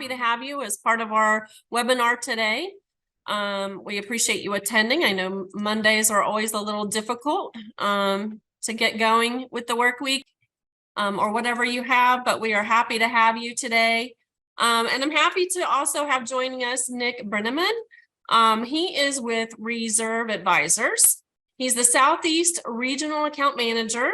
happy to have you as part of our webinar today. We appreciate you attending. I know Mondays are always a little difficult to get going with the work week or whatever you have, but we are happy to have you today. And I'm happy to also have joining us Nick Brenneman. He is with Reserve Advisors. He's the Southeast Regional Account Manager,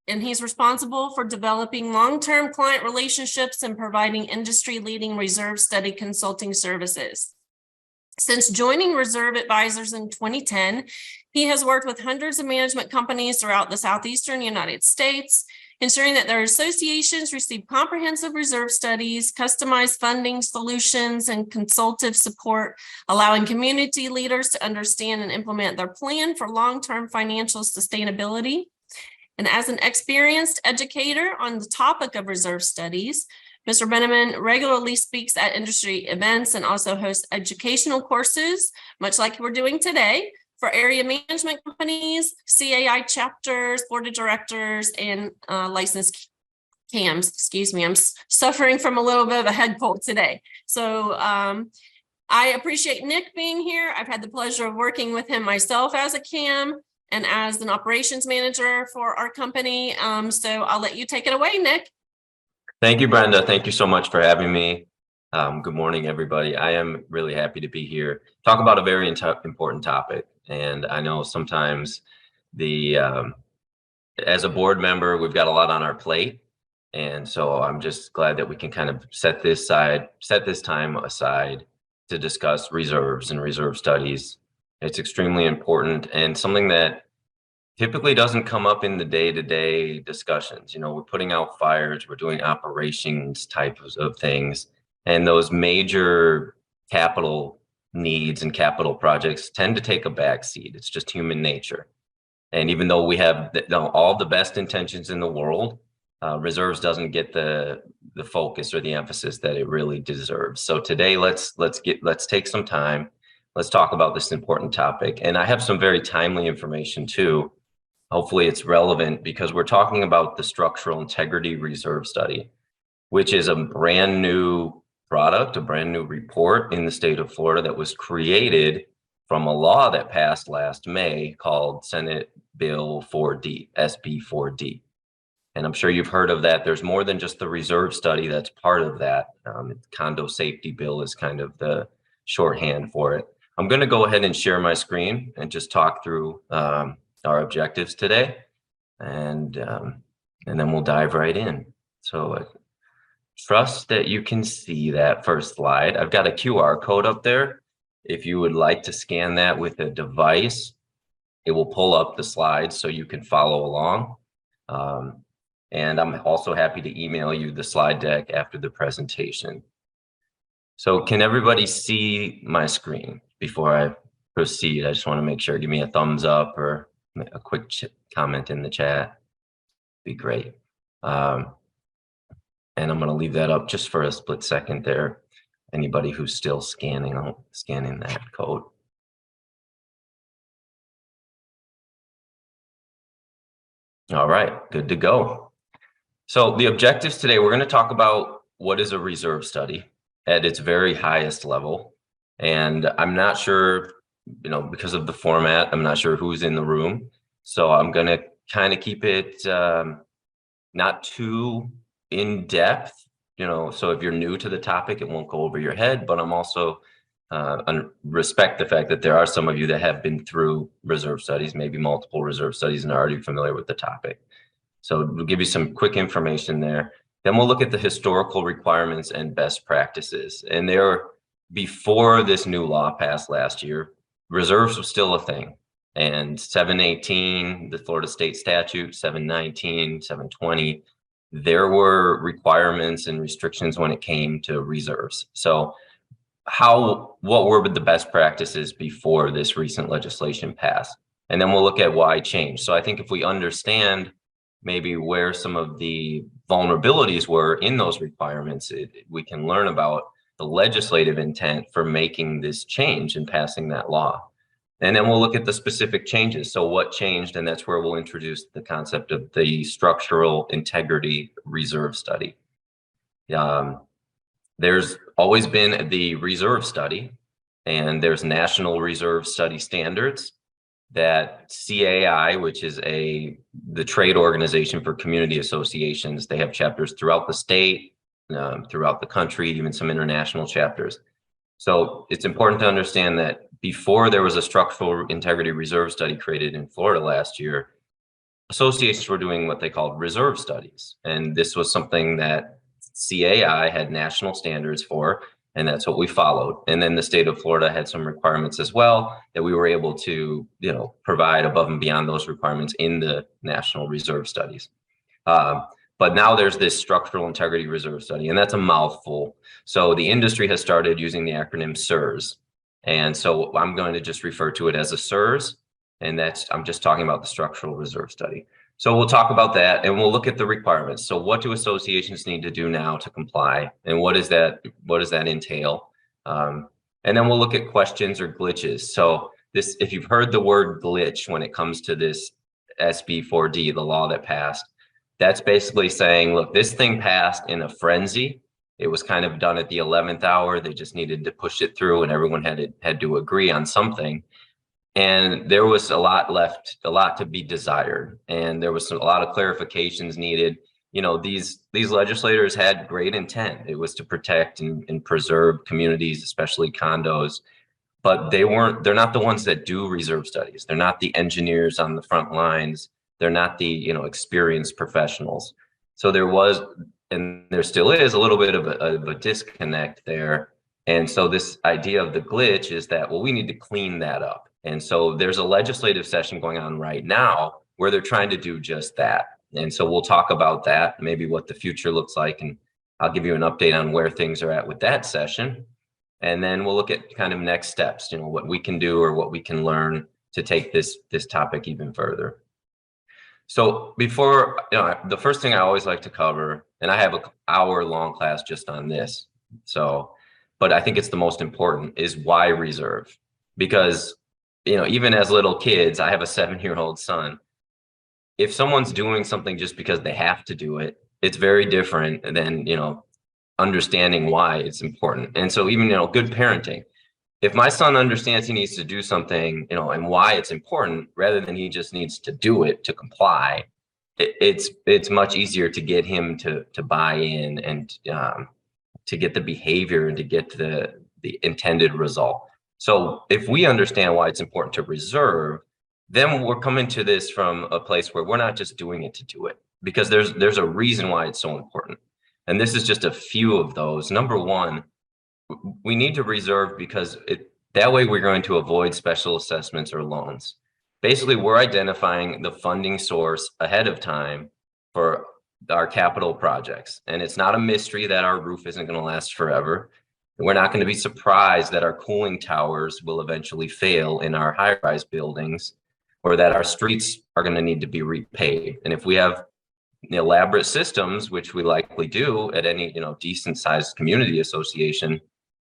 and he's responsible for developing long-term client relationships and providing industry-leading reserve study consulting services. Since joining Reserve Advisors in 2010, he has worked with hundreds of management companies throughout the southeastern United States, ensuring that their associations receive comprehensive reserve studies, customized funding solutions, and consultative support, allowing community leaders to understand and implement their plan for long-term financial sustainability. And as an experienced educator on the topic of reserve studies, Mr. Brenneman regularly speaks at industry events and also hosts educational courses, much like we're doing today, for area management companies, CAI chapters, board of directors, and licensed CAMs. Excuse me, I'm suffering from a little bit of a head cold today. So I appreciate Nick being here. I've had the pleasure of working with him myself as a CAM and as an operations manager for our company. So I'll let you take it away, Nick. Thank you, Brenda. Thank you so much for having me. Good morning, everybody. I am really happy to be here. Talk about a very important topic. And I know sometimes as a board member, we've got a lot on our plate. And so I'm just glad that we can kind of set this time aside to discuss reserves and reserve studies. It's extremely important and something that typically doesn't come up in the day-to-day discussions. You know, we're putting out fires, we're doing operations types of things, and those major capital needs and capital projects tend to take a back seat. It's just human nature. And even though we have all the best intentions in the world, reserves doesn't get the focus or the emphasis that it really deserves. So today, let's take some time. Let's talk about this important topic. And I have some very timely information too. Hopefully it's relevant because we're talking about the Structural Integrity Reserve Study, which is a brand new product, a brand new report in the state of Florida that was created from a law that passed last May called Senate Bill 4D, SB 4D. And I'm sure you've heard of that. There's more than just the reserve study that's part of that. Condo safety bill is kind of the shorthand for it. I'm going to go ahead and share my screen and just talk through our objectives today, and then we'll dive right in. So I trust that you can see that first slide. I've got a QR code up there. If you would like to scan that with a device, it will pull up the slides so you can follow along. And I'm also happy to email you the slide deck after the presentation. So can everybody see my screen before I proceed? I just want to make sure, give me a thumbs up or a quick comment in the chat. Be great. And I'm going to leave that up just for a split second there. Anybody who's still scanning that code. All right, good to go. So the objectives today, we're going to talk about what is a reserve study at its very highest level. And I'm not sure, you know, because of the format, I'm not sure who's in the room. So I'm going to kind of keep it not too in depth, you know, so if you're new to the topic, it won't go over your head, but I'm also respect the fact that there are some of you that have been through reserve studies, maybe multiple reserve studies, and are already familiar with the topic. So we'll give you some quick information there. Then we'll look at the historical requirements and best practices. And before this new law passed last year, reserves was still a thing. And 718, the Florida state statute, 719, 720, there were requirements and restrictions when it came to reserves. So what were the best practices before this recent legislation passed? And then we'll look at why change. So I think if we understand maybe where some of the vulnerabilities were in those requirements, we can learn about the legislative intent for making this change and passing that law. And then we'll look at the specific changes. So what changed? And that's where we'll introduce the concept of the Structural Integrity Reserve Study. There's always been the reserve study, and there's national reserve study standards that CAI, which is the trade organization for community associations. They have chapters throughout the state, throughout the country, even some international chapters. So it's important to understand that before there was a structural integrity reserve study created in Florida last year, associations were doing what they called reserve studies. And this was something that CAI had national standards for, and that's what we followed. And then the state of Florida had some requirements as well that we were able to, provide above and beyond those requirements in the national reserve studies. But now there's this structural integrity reserve study, and that's a mouthful. So the industry has started using the acronym SIRS. And so I'm going to just refer to it as a SIRS, and I'm just talking about the structural reserve study. So we'll talk about that, and we'll look at the requirements. So what do associations need to do now to comply, and what does that entail? And then we'll look at questions or glitches. So if you've heard the word glitch when it comes to this SB 4D, the law that passed, that's basically saying, look, this thing passed in a frenzy. It was kind of done at the 11th hour. They just needed to push it through, and everyone had to agree on something. And there was a lot to be desired. And there was a lot of clarifications needed. These legislators had great intent. It was to protect and preserve communities, especially condos. But they're not the ones that do reserve studies. They're not the engineers on the front lines. They're not the, experienced professionals. So there was, and there still is, a little bit of a disconnect there. And so this idea of the glitch is that, well, we need to clean that up. And so there's a legislative session going on right now where they're trying to do just that. And so we'll talk about that, maybe what the future looks like, and I'll give you an update on where things are at with that session. And then we'll look at kind of next steps, what we can do or what we can learn to take this topic even further. So before, the first thing I always like to cover, and I have an hour-long class just on this, but I think it's the most important, is why reserve? Because, even as little kids, I have a 7-year-old son. If someone's doing something just because they have to do it, it's very different than, understanding why it's important. And so even, good parenting. If my son understands he needs to do something, and why it's important, rather than he just needs to do it to comply, it's much easier to get him to buy in and to get the behavior and to get the intended result. So if we understand why it's important to reserve, then we're coming to this from a place where we're not just doing it to do it, because there's a reason why it's so important. And this is just a few of those. Number one, we need to reserve because that way we're going to avoid special assessments or loans. Basically, we're identifying the funding source ahead of time for our capital projects. And it's not a mystery that our roof isn't going to last forever. We're not going to be surprised that our cooling towers will eventually fail in our high-rise buildings, or that our streets are going to need to be repaved. And if we have elaborate systems, which we likely do at any decent sized community association,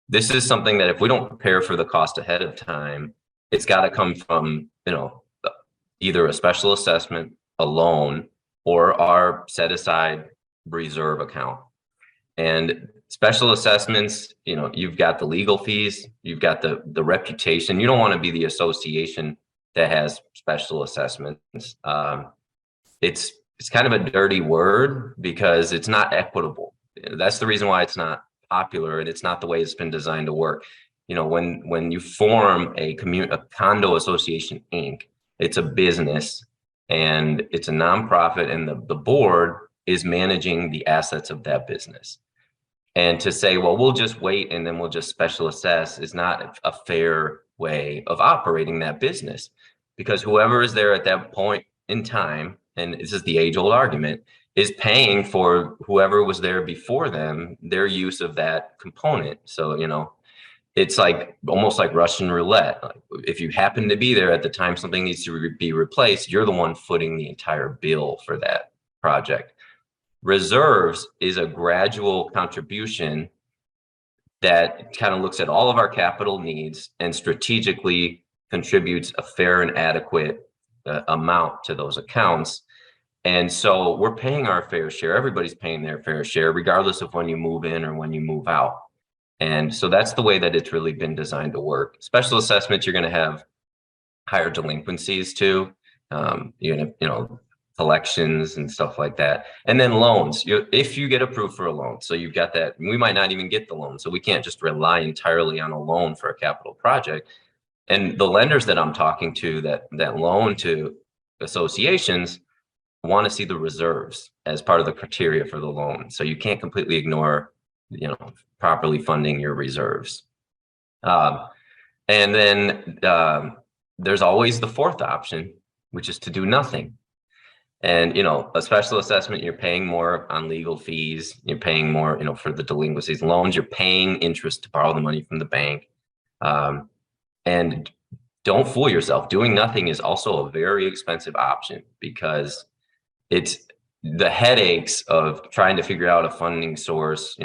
this is something that if we don't prepare for the cost ahead of time, it's got to come from either a special assessment, a loan, or our set aside reserve account. And special assessments, you've got the legal fees, you've got the reputation. You don't want to be the association that has special assessments. It's kind of a dirty word because it's not equitable. That's the reason why it's not popular, and it's not the way it's been designed to work. When you form a condo association Inc., it's a business and it's a nonprofit, and the board is managing the assets of that business. And to say, well, we'll just wait and then we'll just special assess is not a fair way of operating that business, because whoever is there at that point in time, and this is the age-old argument, is paying for whoever was there before them, their use of that component. So, it's almost like Russian roulette. If you happen to be there at the time something needs to be replaced, you're the one footing the entire bill for that project. Reserves is a gradual contribution that kind of looks at all of our capital needs and strategically contributes a fair and adequate amount to those accounts. And so we're paying our fair share. Everybody's paying their fair share, regardless of when you move in or when you move out. And so that's the way that it's really been designed to work. Special assessments, you're going to have higher delinquencies too. You're going to, collections and stuff like that. And then loans, if you get approved for a loan, so you've got that, we might not even get the loan. So we can't just rely entirely on a loan for a capital project. And the lenders that I'm talking to that loan to associations want to see the reserves as part of the criteria for the loan. So you can't completely ignore, properly funding your reserves. And then there's always the fourth option, which is to do nothing. And, a special assessment, you're paying more on legal fees, you're paying more, for the delinquencies. Loans, you're paying interest to borrow the money from the bank. And don't fool yourself. Doing nothing is also a very expensive option because it's the headaches of trying to figure out a funding source,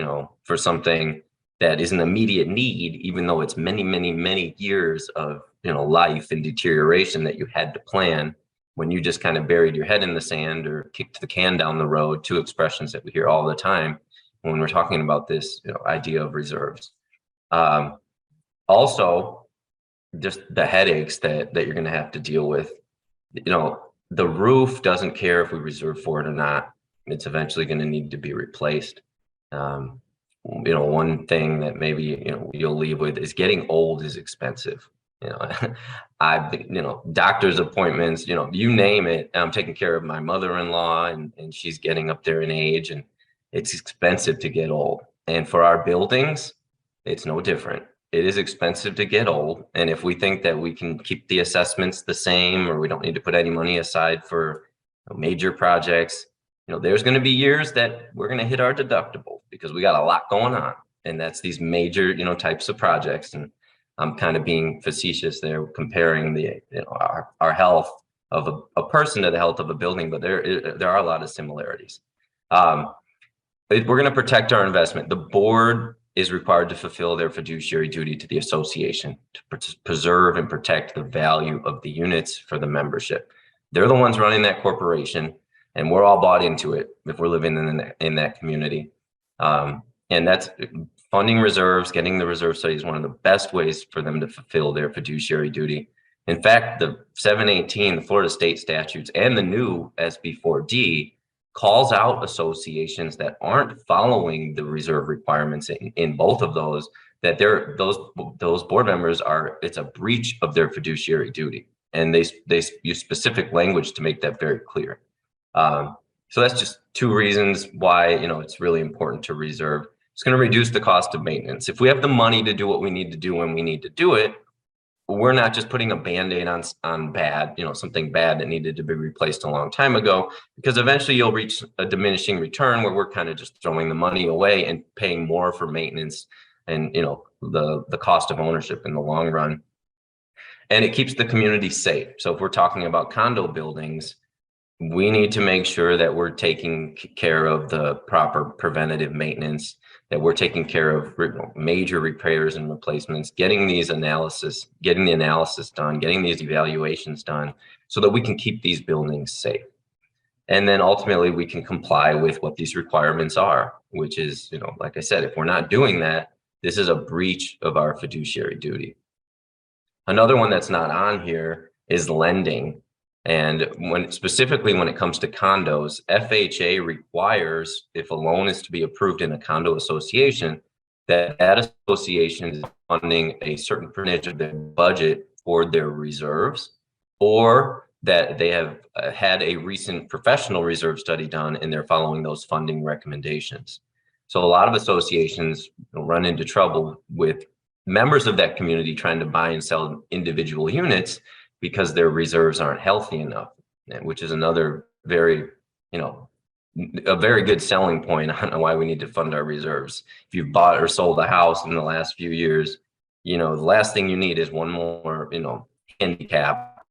for something that is an immediate need, even though it's many, many, many years of, life and deterioration that you had to plan when you just kind of buried your head in the sand or kicked the can down the road, two expressions that we hear all the time when we're talking about this, idea of reserves. Also, just the headaches that you're going to have to deal with. The roof doesn't care if we reserve for it or not. It's eventually going to need to be replaced. One thing that maybe, you'll leave with is getting old is expensive. Doctor's appointments, you name it. I'm taking care of my mother-in-law and she's getting up there in age and it's expensive to get old. And for our buildings, it's no different. It is expensive to get old. And if we think that we can keep the assessments the same, or we don't need to put any money aside for major projects, there's going to be years that we're going to hit our deductible because we got a lot going on. And that's these major, types of projects. And I'm kind of being facetious there, comparing the, our health of a person to the health of a building, but there are a lot of similarities. We're going to protect our investment. The board is required to fulfill their fiduciary duty to the association to preserve and protect the value of the units for the membership. They're the ones running that corporation, and we're all bought into it if we're living in that community. And that's funding reserves, getting the reserve study is one of the best ways for them to fulfill their fiduciary duty. In fact, the 718, the Florida state statutes, and the new SB 4D calls out associations that aren't following the reserve requirements in both of those, that those board members it's a breach of their fiduciary duty. And they use specific language to make that very clear. So that's just two reasons why, it's really important to reserve. It's going to reduce the cost of maintenance. If we have the money to do what we need to do when we need to do it, we're not just putting a Band-Aid on bad, something bad that needed to be replaced a long time ago, because eventually you'll reach a diminishing return where we're kind of just throwing the money away and paying more for maintenance and, the cost of ownership in the long run. And it keeps the community safe. So if we're talking about condo buildings, we need to make sure that we're taking care of the proper preventative maintenance, that we're taking care of major repairs and replacements, getting the analysis done, getting these evaluations done so that we can keep these buildings safe. And then ultimately we can comply with what these requirements are, which is, like I said, if we're not doing that, this is a breach of our fiduciary duty. Another one that's not on here is lending. And specifically when it comes to condos, FHA requires, if a loan is to be approved in a condo association, that association is funding a certain percentage of their budget for their reserves, or that they have had a recent professional reserve study done and they're following those funding recommendations. So a lot of associations run into trouble with members of that community trying to buy and sell individual units because their reserves aren't healthy enough, which is another very, a very good selling point on why we need to fund our reserves. If you've bought or sold a house in the last few years, the last thing you need is one more, handicap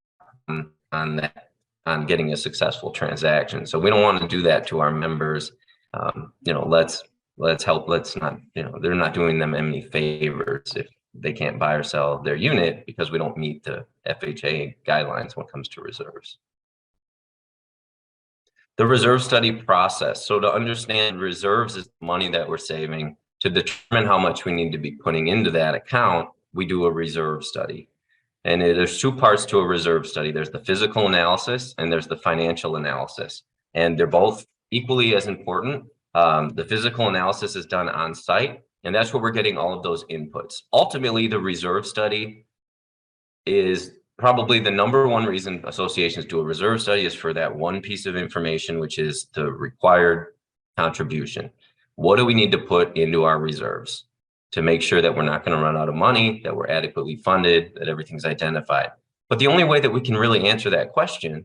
on getting a successful transaction. So we don't want to do that to our members. Let's not, they're not doing them any favors if they can't buy or sell their unit because we don't meet the FHA guidelines when it comes to reserves. The reserve study process. So to understand reserves is money that we're saving To determine how much we need to be putting into that account, we do a reserve study. And there's two parts to a reserve study. There's the physical analysis and there's the financial analysis. And they're both equally as important. The physical analysis is done on site, and that's where we're getting all of those inputs. Ultimately, the reserve study is probably the number one reason associations do a reserve study is for that one piece of information, which is the required contribution. What do we need to put into our reserves to make sure that we're not going to run out of money, that we're adequately funded, that everything's identified? But the only way that we can really answer that question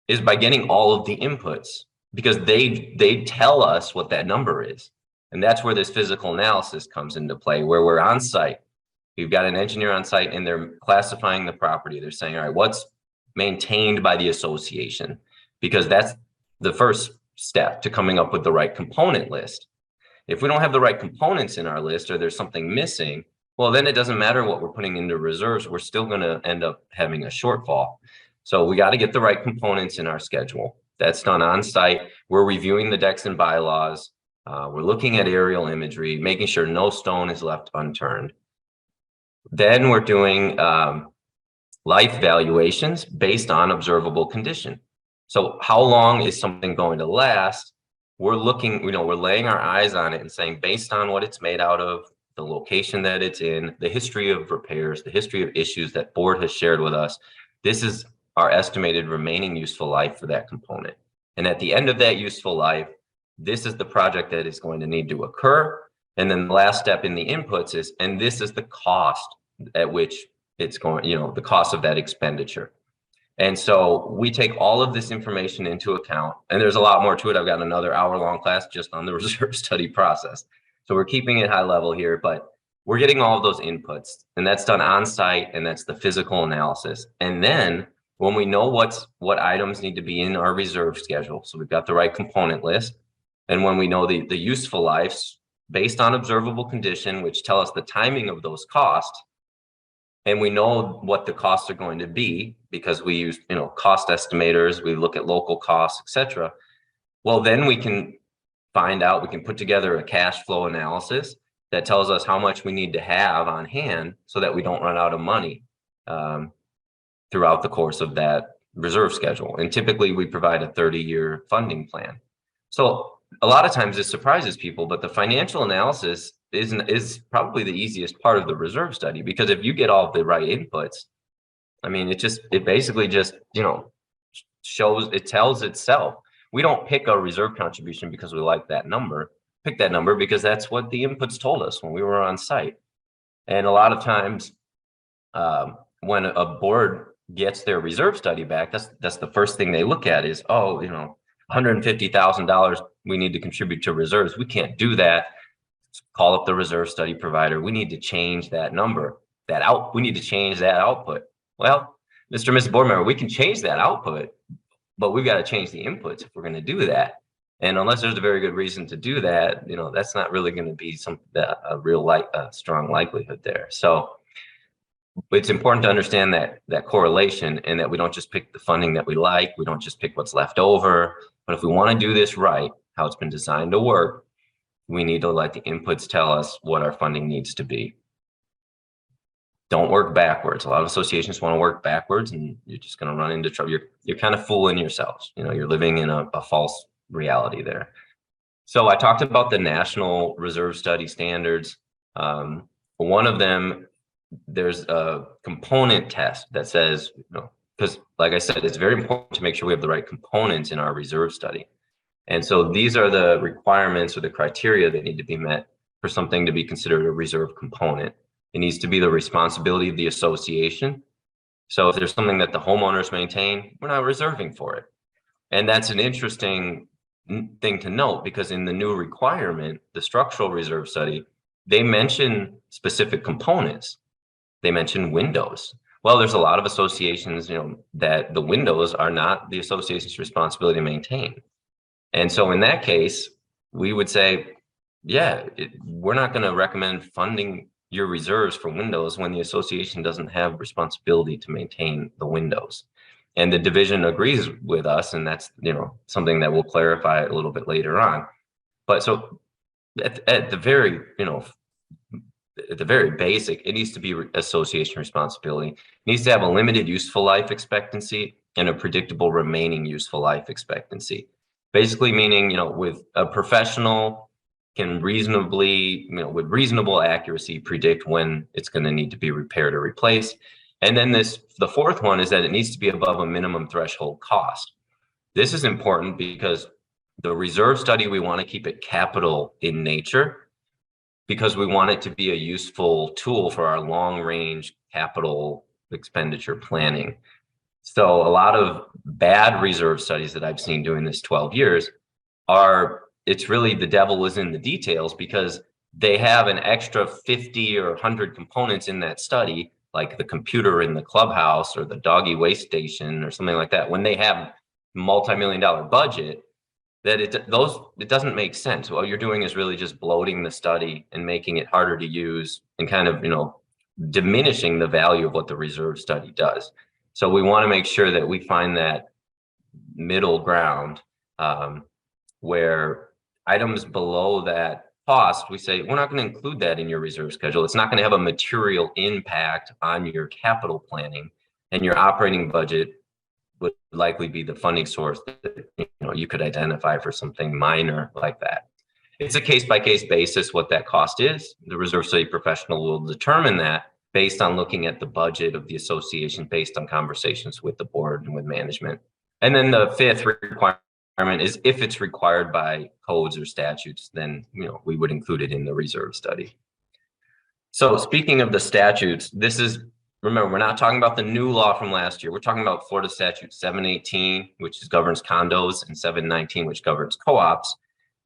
is by getting all of the inputs, because they tell us what that number is. And that's where this physical analysis comes into play, where we're on site. We've got an engineer on site and they're classifying the property. They're saying, all right, what's maintained by the association? Because that's the first step to coming up with the right component list. If we don't have the right components in our list, or there's something missing, well, then it doesn't matter what we're putting into reserves. We're still going to end up having a shortfall. So we got to get the right components in our schedule. That's done on site. We're reviewing the decks and bylaws. We're looking at aerial imagery, making sure no stone is left unturned. Then we're doing life valuations based on observable condition. So how long is something going to last? We're looking, we're laying our eyes on it and saying, based on what it's made out of, the location that it's in, the history of repairs, the history of issues that board has shared with us, this is our estimated remaining useful life for that component. And at the end of that useful life, this is the project that is going to need to occur. And then the last step in the inputs is, and this is the cost at which it's going, the cost of that expenditure. And so we take all of this information into account, and there's a lot more to it. I've got another hour-long class just on the reserve study process. So we're keeping it high level here, but we're getting all of those inputs, and that's done on site, and that's the physical analysis. And then when we know what items need to be in our reserve schedule, so we've got the right component list, and when we know the useful lives based on observable condition, which tell us the timing of those costs, and we know what the costs are going to be because we use, cost estimators, we look at local costs, etc. Well, then we can find out, we can put together a cash flow analysis that tells us how much we need to have on hand so that we don't run out of money throughout the course of that reserve schedule. And typically we provide a 30-year funding plan. So a lot of times this surprises people, but the financial analysis is probably the easiest part of the reserve study, because if you get all the right inputs, I mean, it basically just, shows, it tells itself. We don't pick a reserve contribution because we like that number. Pick that number because that's what the inputs told us when we were on site. And a lot of times when a board gets their reserve study back, that's the first thing they look at is, $150,000 we need to contribute to reserves. We can't do that. Call up the reserve study provider. We need to change that number, we need to change that output. Well, Mr. and Mrs. Board Member, we can change that output, but we've got to change the inputs if we're going to do that. And unless there's a very good reason to do that, that's not really going to be a real strong likelihood there. So it's important to understand that correlation, and that we don't just pick the funding that we like. We don't just pick what's left over. But if we want to do this right, how it's been designed to work, we need to let the inputs tell us what our funding needs to be. Don't work backwards. A lot of associations want to work backwards, and you're just going to run into trouble. You're kind of fooling yourselves. You're living in a false reality there. So I talked about the National Reserve Study Standards. One of them, there's a component test that says, because like I said, it's very important to make sure we have the right components in our reserve study. And so these are the requirements or the criteria that need to be met for something to be considered a reserve component. It needs to be the responsibility of the association. So if there's something that the homeowners maintain, we're not reserving for it. And that's an interesting thing to note, because in the new requirement, the structural reserve study, they mention specific components. They mention windows. Well, there's a lot of associations, that the windows are not the association's responsibility to maintain. And so in that case, we would say, we're not going to recommend funding your reserves for windows when the association doesn't have responsibility to maintain the windows. And the division agrees with us, and that's something that we'll clarify a little bit later on. But so at the very, at the very basic, it needs to be association responsibility. It needs to have a limited useful life expectancy and a predictable remaining useful life expectancy. Basically meaning, with a professional can reasonably, with reasonable accuracy predict when it's going to need to be repaired or replaced. And then the fourth one is that it needs to be above a minimum threshold cost. This is important because the reserve study, we want to keep it capital in nature because we want it to be a useful tool for our long range capital expenditure planning. So a lot of bad reserve studies that I've seen doing this 12 years it's really the devil is in the details because they have an extra 50 or 100 components in that study, like the computer in the clubhouse or the doggy waste station or something like that. When they have multi-million-dollar budget, that it doesn't make sense. What you're doing is really just bloating the study and making it harder to use and kind of, diminishing the value of what the reserve study does. So we want to make sure that we find that middle ground where items below that cost, we say, we're not going to include that in your reserve schedule. It's not going to have a material impact on your capital planning, and your operating budget would likely be the funding source that you could identify for something minor like that. It's a case-by-case basis what that cost is. The reserve study professional will determine that based on looking at the budget of the association, based on conversations with the board and with management. And then the fifth requirement is if it's required by codes or statutes, then we would include it in the reserve study. So speaking of the statutes, remember, we're not talking about the new law from last year. We're talking about Florida Statute 718, which governs condos, and 719, which governs co-ops.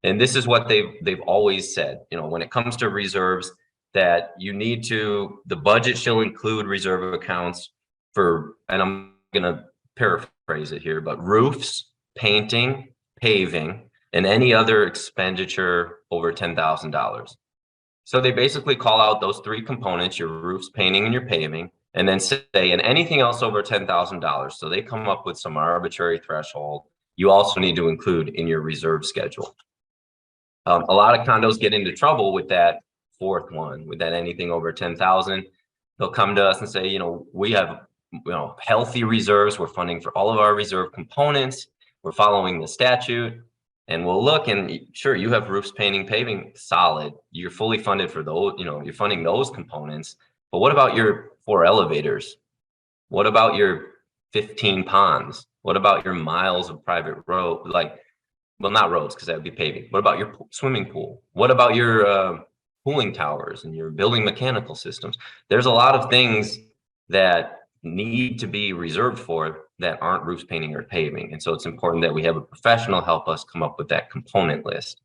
And this is what they've always said, when it comes to reserves, that the budget shall include reserve accounts for, and I'm going to paraphrase it here, but roofs, painting, paving, and any other expenditure over $10,000. So they basically call out those three components, your roofs, painting, and your paving, and then say, and anything else over $10,000. So they come up with some arbitrary threshold you also need to include in your reserve schedule. A lot of condos get into trouble with that fourth one, with that anything over 10,000. They'll come to us and say, we have healthy reserves. We're funding for all of our reserve components. We're following the statute. And we'll look, and sure, you have roofs, painting, paving, solid. You're fully funded for those, you're funding those components. But what about your 4 elevators? What about your 15 ponds? What about your miles of private road? Not roads, because that would be paving. What about your swimming pool? What about your cooling towers and your building mechanical systems? There's a lot of things that need to be reserved for that aren't roofs, painting, or paving. And so it's important that we have a professional help us come up with that component list.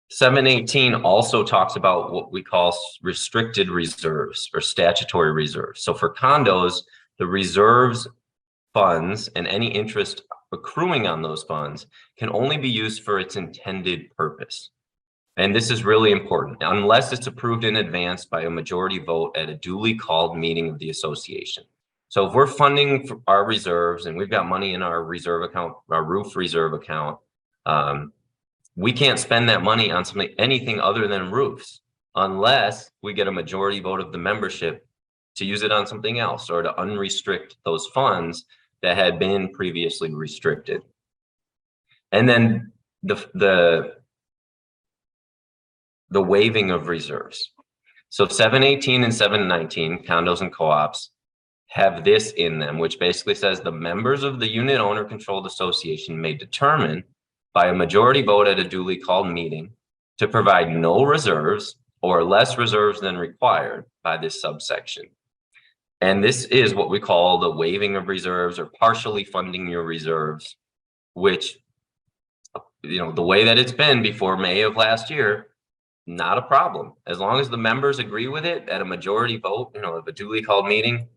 718 also talks about what we call restricted reserves or statutory reserves. So for condos, the reserves funds and any interest accruing on those funds can only be used for its intended purpose. And this is really important, unless it's approved in advance by a majority vote at a duly called meeting of the association. So if we're funding our reserves and we've got money in our reserve account, our roof reserve account, we can't spend that money on anything other than roofs, unless we get a majority vote of the membership to use it on something else or to unrestrict those funds that had been previously restricted. And then the waiving of reserves. So 718 and 719, condos and co-ops, have this in them, which basically says the members of the unit owner controlled association may determine by a majority vote at a duly called meeting to provide no reserves or less reserves than required by this subsection. And this is what we call the waiving of reserves or partially funding your reserves, which, the way that it's been before May of last year, not a problem. As long as the members agree with it at a majority vote, of a duly called meeting,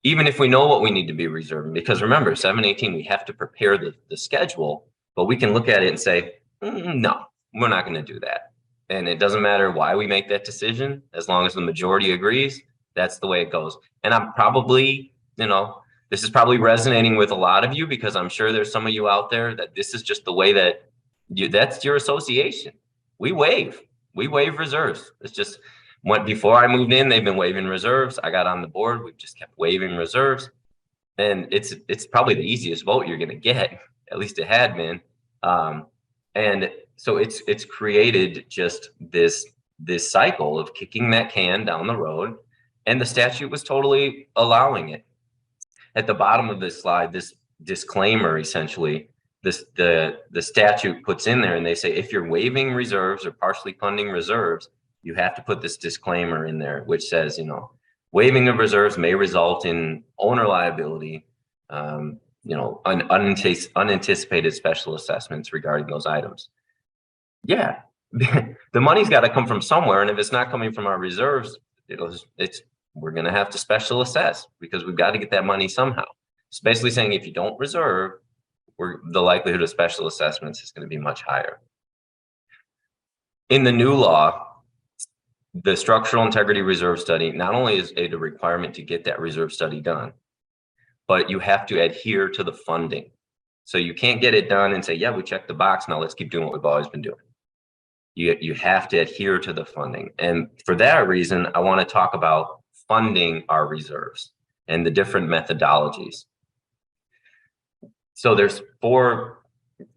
even if we know what we need to be reserving, because remember, 718, we have to prepare the schedule, but we can look at it and say, no, we're not going to do that. And it doesn't matter why we make that decision, as long as the majority agrees, that's the way it goes. And I'm probably, this is probably resonating with a lot of you, because I'm sure there's some of you out there that this is just the way that that's your association. We waive reserves. It's just before I moved in, they've been waiving reserves. I got on the board. We've just kept waiving reserves. And it's probably the easiest vote you're going to get. At least it had been. And so it's created just this cycle of kicking that can down the road. And the statute was totally allowing it. At the bottom of this slide, this disclaimer, essentially, the statute puts in there, and they say, if you're waiving reserves or partially funding reserves, you have to put this disclaimer in there, which says, waiving of reserves may result in owner liability, unanticipated special assessments regarding those items. Yeah, the money's got to come from somewhere, and if it's not coming from our reserves, we're going to have to special assess because we've got to get that money somehow. It's basically saying if you don't reserve, the likelihood of special assessments is going to be much higher. In the new law, the structural integrity reserve study not only is a requirement to get that reserve study done, but you have to adhere to the funding. So you can't get it done and say, yeah, we checked the box, now let's keep doing what we've always been doing. You have to adhere to the funding. And for that reason, I want to talk about funding our reserves and the different methodologies. So there's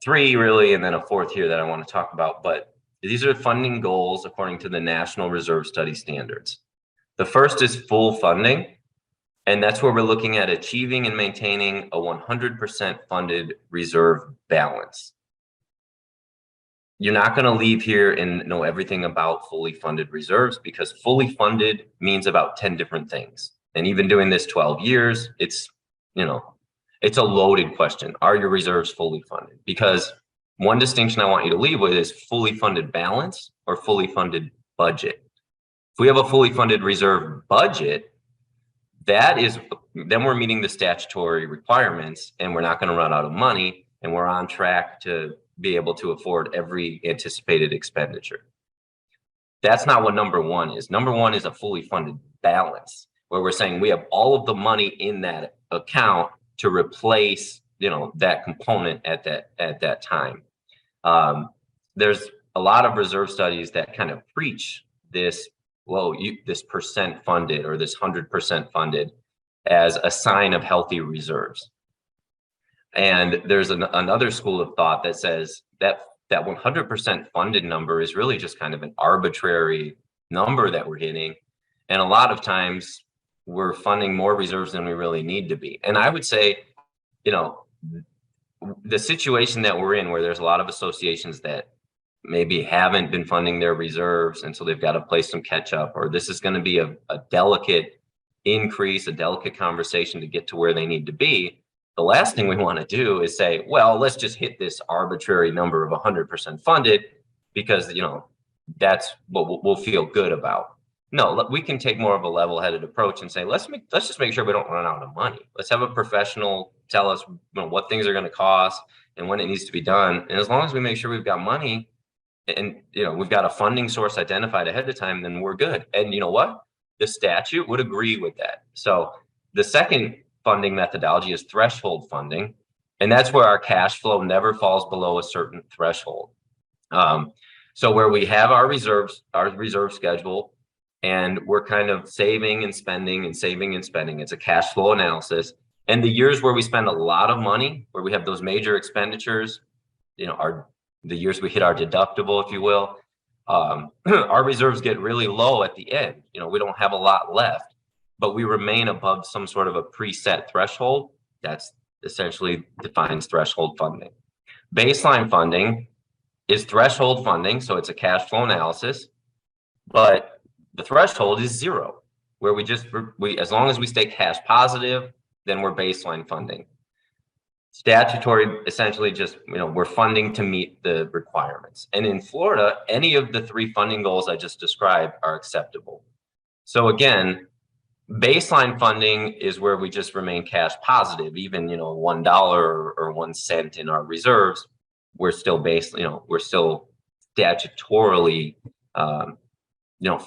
three really, and then a fourth here that I want to talk about, but these are funding goals according to the National Reserve Study Standards. The first is full funding, and that's where we're looking at achieving and maintaining a 100% funded reserve balance. You're not going to leave here and know everything about fully funded reserves because fully funded means about 10 different things. And even doing this 12 years, it's a loaded question. Are your reserves fully funded? Because one distinction I want you to leave with is fully funded balance or fully funded budget. If we have a fully funded reserve budget, then we're meeting the statutory requirements and we're not going to run out of money and we're on track to be able to afford every anticipated expenditure. That's not what number one is. Number one is a fully funded balance where we're saying we have all of the money in that account to replace that component at that time. There's a lot of reserve studies that kind of preach this, this percent funded or this 100% funded as a sign of healthy reserves. And there's another school of thought that says that 100% funded number is really just kind of an arbitrary number that we're hitting. And a lot of times we're funding more reserves than we really need to be. And I would say, the situation that we're in where there's a lot of associations that maybe haven't been funding their reserves, and so they've got to play some catch up, or this is going to be a delicate increase, a delicate conversation to get to where they need to be. The last thing we want to do is say, well, let's just hit this arbitrary number of 100% funded because, that's what we'll feel good about. No, we can take more of a level-headed approach and say, let's just make sure we don't run out of money. Let's have a professional tell us what things are going to cost and when it needs to be done. And as long as we make sure we've got money and we've got a funding source identified ahead of time, then we're good. And you know what? The statute would agree with that. So the second funding methodology is threshold funding, and that's where our cash flow never falls below a certain threshold. So where we have our reserve schedule, and we're kind of saving and spending and saving and spending. It's a cash flow analysis. And the years where we spend a lot of money, where we have those major expenditures, the years we hit our deductible, if you will, our reserves get really low at the end. We don't have a lot left, but we remain above some sort of a preset threshold. That's essentially defines threshold funding. Baseline funding is threshold funding, so it's a cash flow analysis, but the threshold is zero, where we as long as we stay cash positive, then we're baseline funding. Statutory, essentially just, we're funding to meet the requirements. And in Florida, any of the three funding goals I just described are acceptable. So again, baseline funding is where we just remain cash positive, even, $1 or 1 cent in our reserves, we're still we're still statutorily,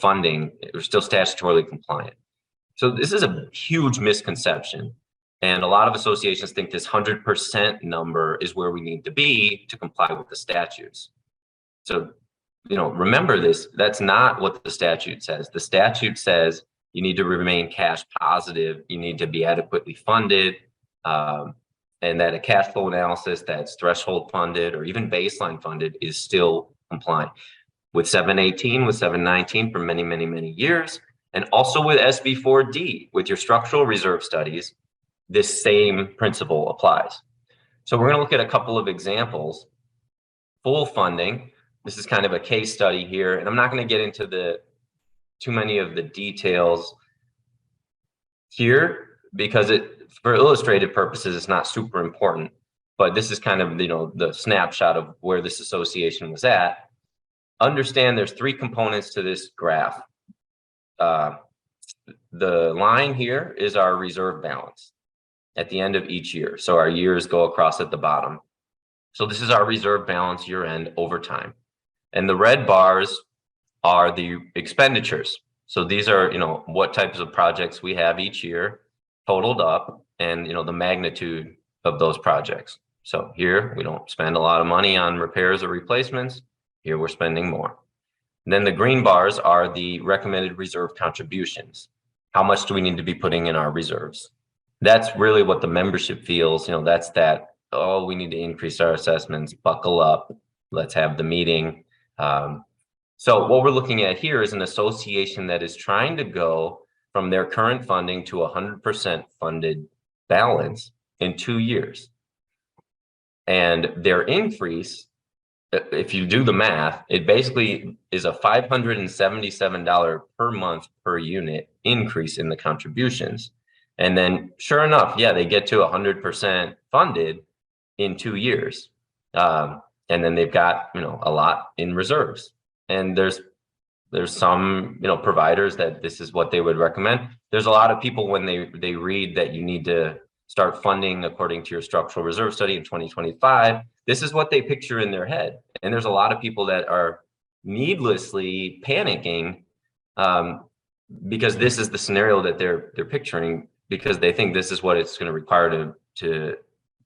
funding, we're still statutorily compliant. So this is a huge misconception And a lot of associations think this 100% number is where we need to be to comply with the statutes. So, remember this, that's not what the statute says. The statute says you need to remain cash positive, you need to be adequately funded, and that a cash flow analysis that's threshold funded or even baseline funded is still compliant. With 718, with 719 for many, many, many years, and also with SB 4D, with your structural reserve studies, this same principle applies. So we're going to look at a couple of examples. Full funding. This is kind of a case study here, and I'm not going to get into too many of the details here because for illustrative purposes, it's not super important. But this is kind of the snapshot of where this association was at. Understand there's three components to this graph. The line here is our reserve balance at the end of each year. So our years go across at the bottom. So this is our reserve balance year end over time. And the red bars are the expenditures. So these are, what types of projects we have each year totaled up and, the magnitude of those projects. So here we don't spend a lot of money on repairs or replacements. Here we're spending more. And then the green bars are the recommended reserve contributions. How much do we need to be putting in our reserves? That's really what the membership feels. That's that, oh, we need to increase our assessments, buckle up, let's have the meeting. So what we're looking at here is an association that is trying to go from their current funding to 100% funded balance in 2 years. And their increase, if you do the math, it basically is a $577 per month per unit increase in the contributions. And then sure enough, yeah, they get to 100% funded in 2 years. And then they've got, a lot in reserves. And there's some, providers that this is what they would recommend. There's a lot of people when they read that you need to start funding according to your structural reserve study in 2025, this is what they picture in their head. And there's a lot of people that are needlessly panicking because this is the scenario that they're picturing, because they think this is what it's going to require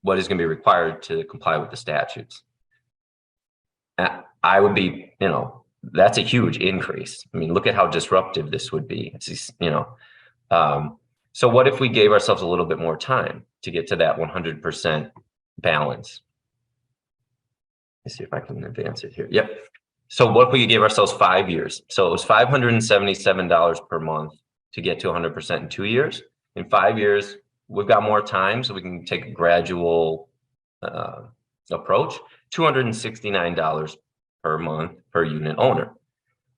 what is going to be required to comply with the statutes. I would be, that's a huge increase. I mean, look at how disruptive this would be. So what if we gave ourselves a little bit more time to get to that 100% balance? Let's see if I can advance it here. Yep. So what if we gave ourselves 5 years? So it was $577 per month to get to 100% in 2 years. In 5 years, we've got more time, so we can take a gradual approach. $269 per month per unit owner.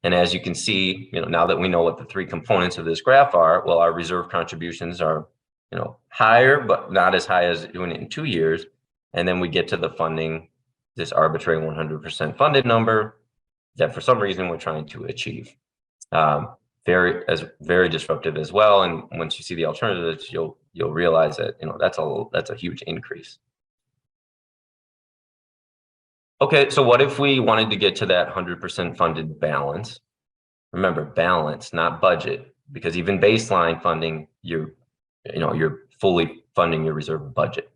And as you can see, now that we know what the three components of this graph are, well, our reserve contributions are, higher, but not as high as doing it in 2 years. And then we get to the funding, this arbitrary 100% funded number that for some reason we're trying to achieve. Very disruptive as well. And once you see the alternatives, you'll realize that, that's a huge increase. Okay, so what if we wanted to get to that 100% funded balance? Remember, balance, not budget, because even baseline funding, you're fully funding your reserve budget.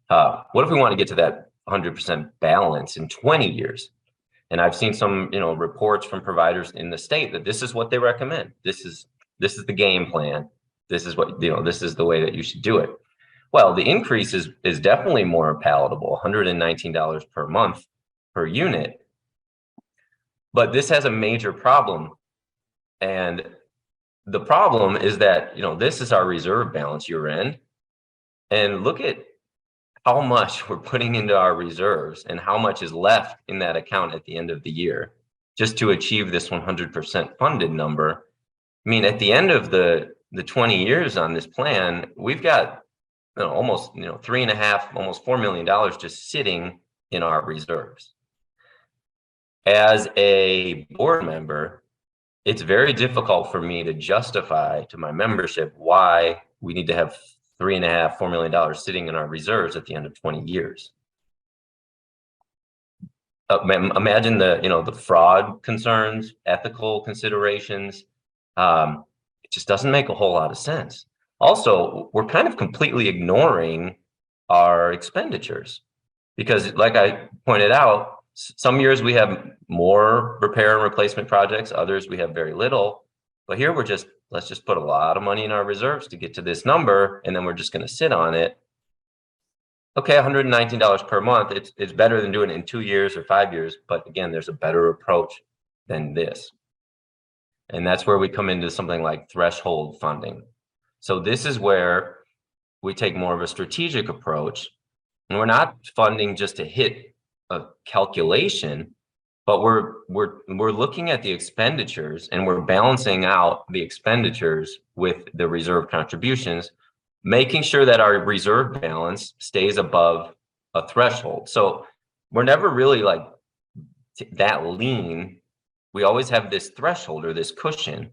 What if we want to get to that 100% balance in 20 years? And I've seen some, reports from providers in the state that this is what they recommend. This is the game plan. This is what, this is the way that you should do it. Well, the increase is definitely more palatable, $119 per month per unit. But this has a major problem. And the problem is that, this is our reserve balance year end. And look at how much we're putting into our reserves and how much is left in that account at the end of the year just to achieve this 100% funded number. I mean, at the end of the 20 years on this plan, we've got almost $3.5, almost $4 million just sitting in our reserves. As a board member, it's very difficult for me to justify to my membership why we need to have $3.5, $4 million sitting in our reserves at the end of 20 years. Imagine the fraud concerns, ethical considerations. It just doesn't make a whole lot of sense. Also, we're kind of completely ignoring our expenditures because, like I pointed out, some years we have more repair and replacement projects, others we have very little. But here let's just put a lot of money in our reserves to get to this number, and then we're just going to sit on it. Okay, $119 per month. It's better than doing it in 2 years or 5 years. But again, there's a better approach than this. And that's where we come into something like threshold funding. So this is where we take more of a strategic approach, and we're not funding just to hit a calculation, but we're looking at the expenditures and we're balancing out the expenditures with the reserve contributions, making sure that our reserve balance stays above a threshold. So we're never really like that lean. We always have this threshold or this cushion,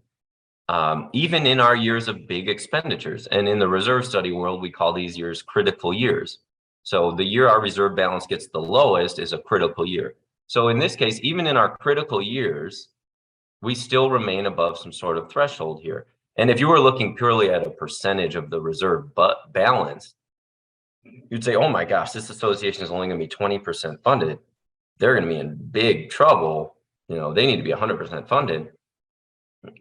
even in our years of big expenditures. And in the reserve study world, we call these years critical years. So the year our reserve balance gets the lowest is a critical year. So in this case, even in our critical years, we still remain above some sort of threshold here. And if you were looking purely at a percentage of the reserve balance, you'd say, oh my gosh, this association is only going to be 20% funded. They're going to be in big trouble. You know, they need to be 100% funded.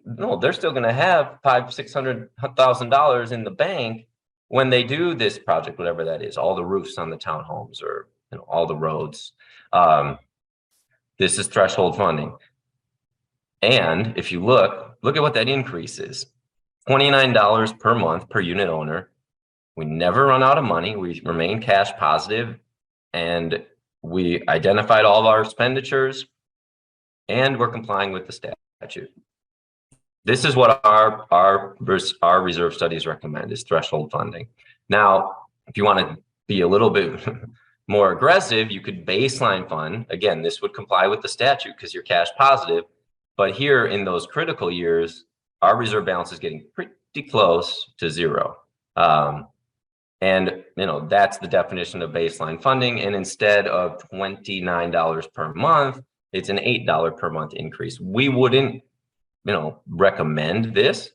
No, they're still going to have $500,000-$600,000 in the bank when they do this project, whatever that is, all the roofs on the townhomes or all the roads. This is threshold funding. And if you look at what that increase is. $29 per month per unit owner. We never run out of money. We remain cash positive, and we identified all of our expenditures, and we're complying with the statute. This is what our reserve studies recommend, is threshold funding. Now, if you want to be a little bit more aggressive, you could baseline fund. Again, this would comply with the statute because you're cash positive. But here in those critical years, our reserve balance is getting pretty close to zero. And that's the definition of baseline funding. And instead of $29 per month, it's an $8 per month increase. We wouldn't recommend this.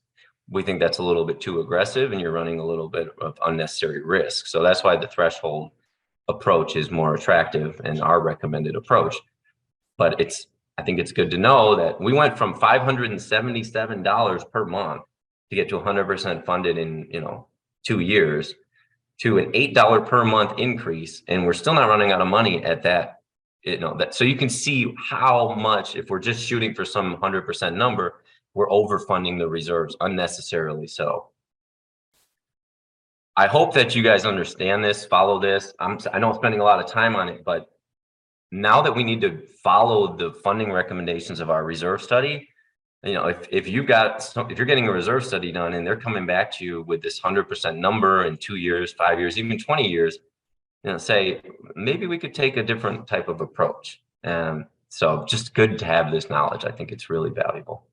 We think that's a little bit too aggressive and you're running a little bit of unnecessary risk. So that's why the threshold approach is more attractive and our recommended approach. But I think it's good to know that we went from $577 per month to get to 100% funded in 2 years to an $8 per month increase, and we're still not running out of money at that. So you can see how much, if we're just shooting for some 100% number, we're overfunding the reserves unnecessarily. So I hope that you guys understand this, follow this. I know I'm spending a lot of time on it, but now that we need to follow the funding recommendations of our reserve study, if you're getting a reserve study done and they're coming back to you with this 100% number in 2 years, 5 years, even 20 years, say maybe we could take a different type of approach. So just good to have this knowledge. I think it's really valuable.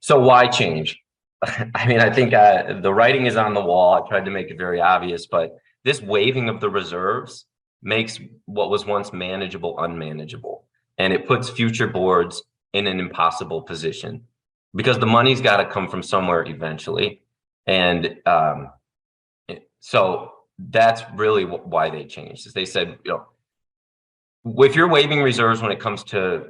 So why change? I think the writing is on the wall. I tried to make it very obvious, but this waiving of the reserves makes what was once manageable unmanageable, and it puts future boards in an impossible position because the money's got to come from somewhere eventually. And so that's really why they changed. Is they said, if you're waiving reserves when it comes to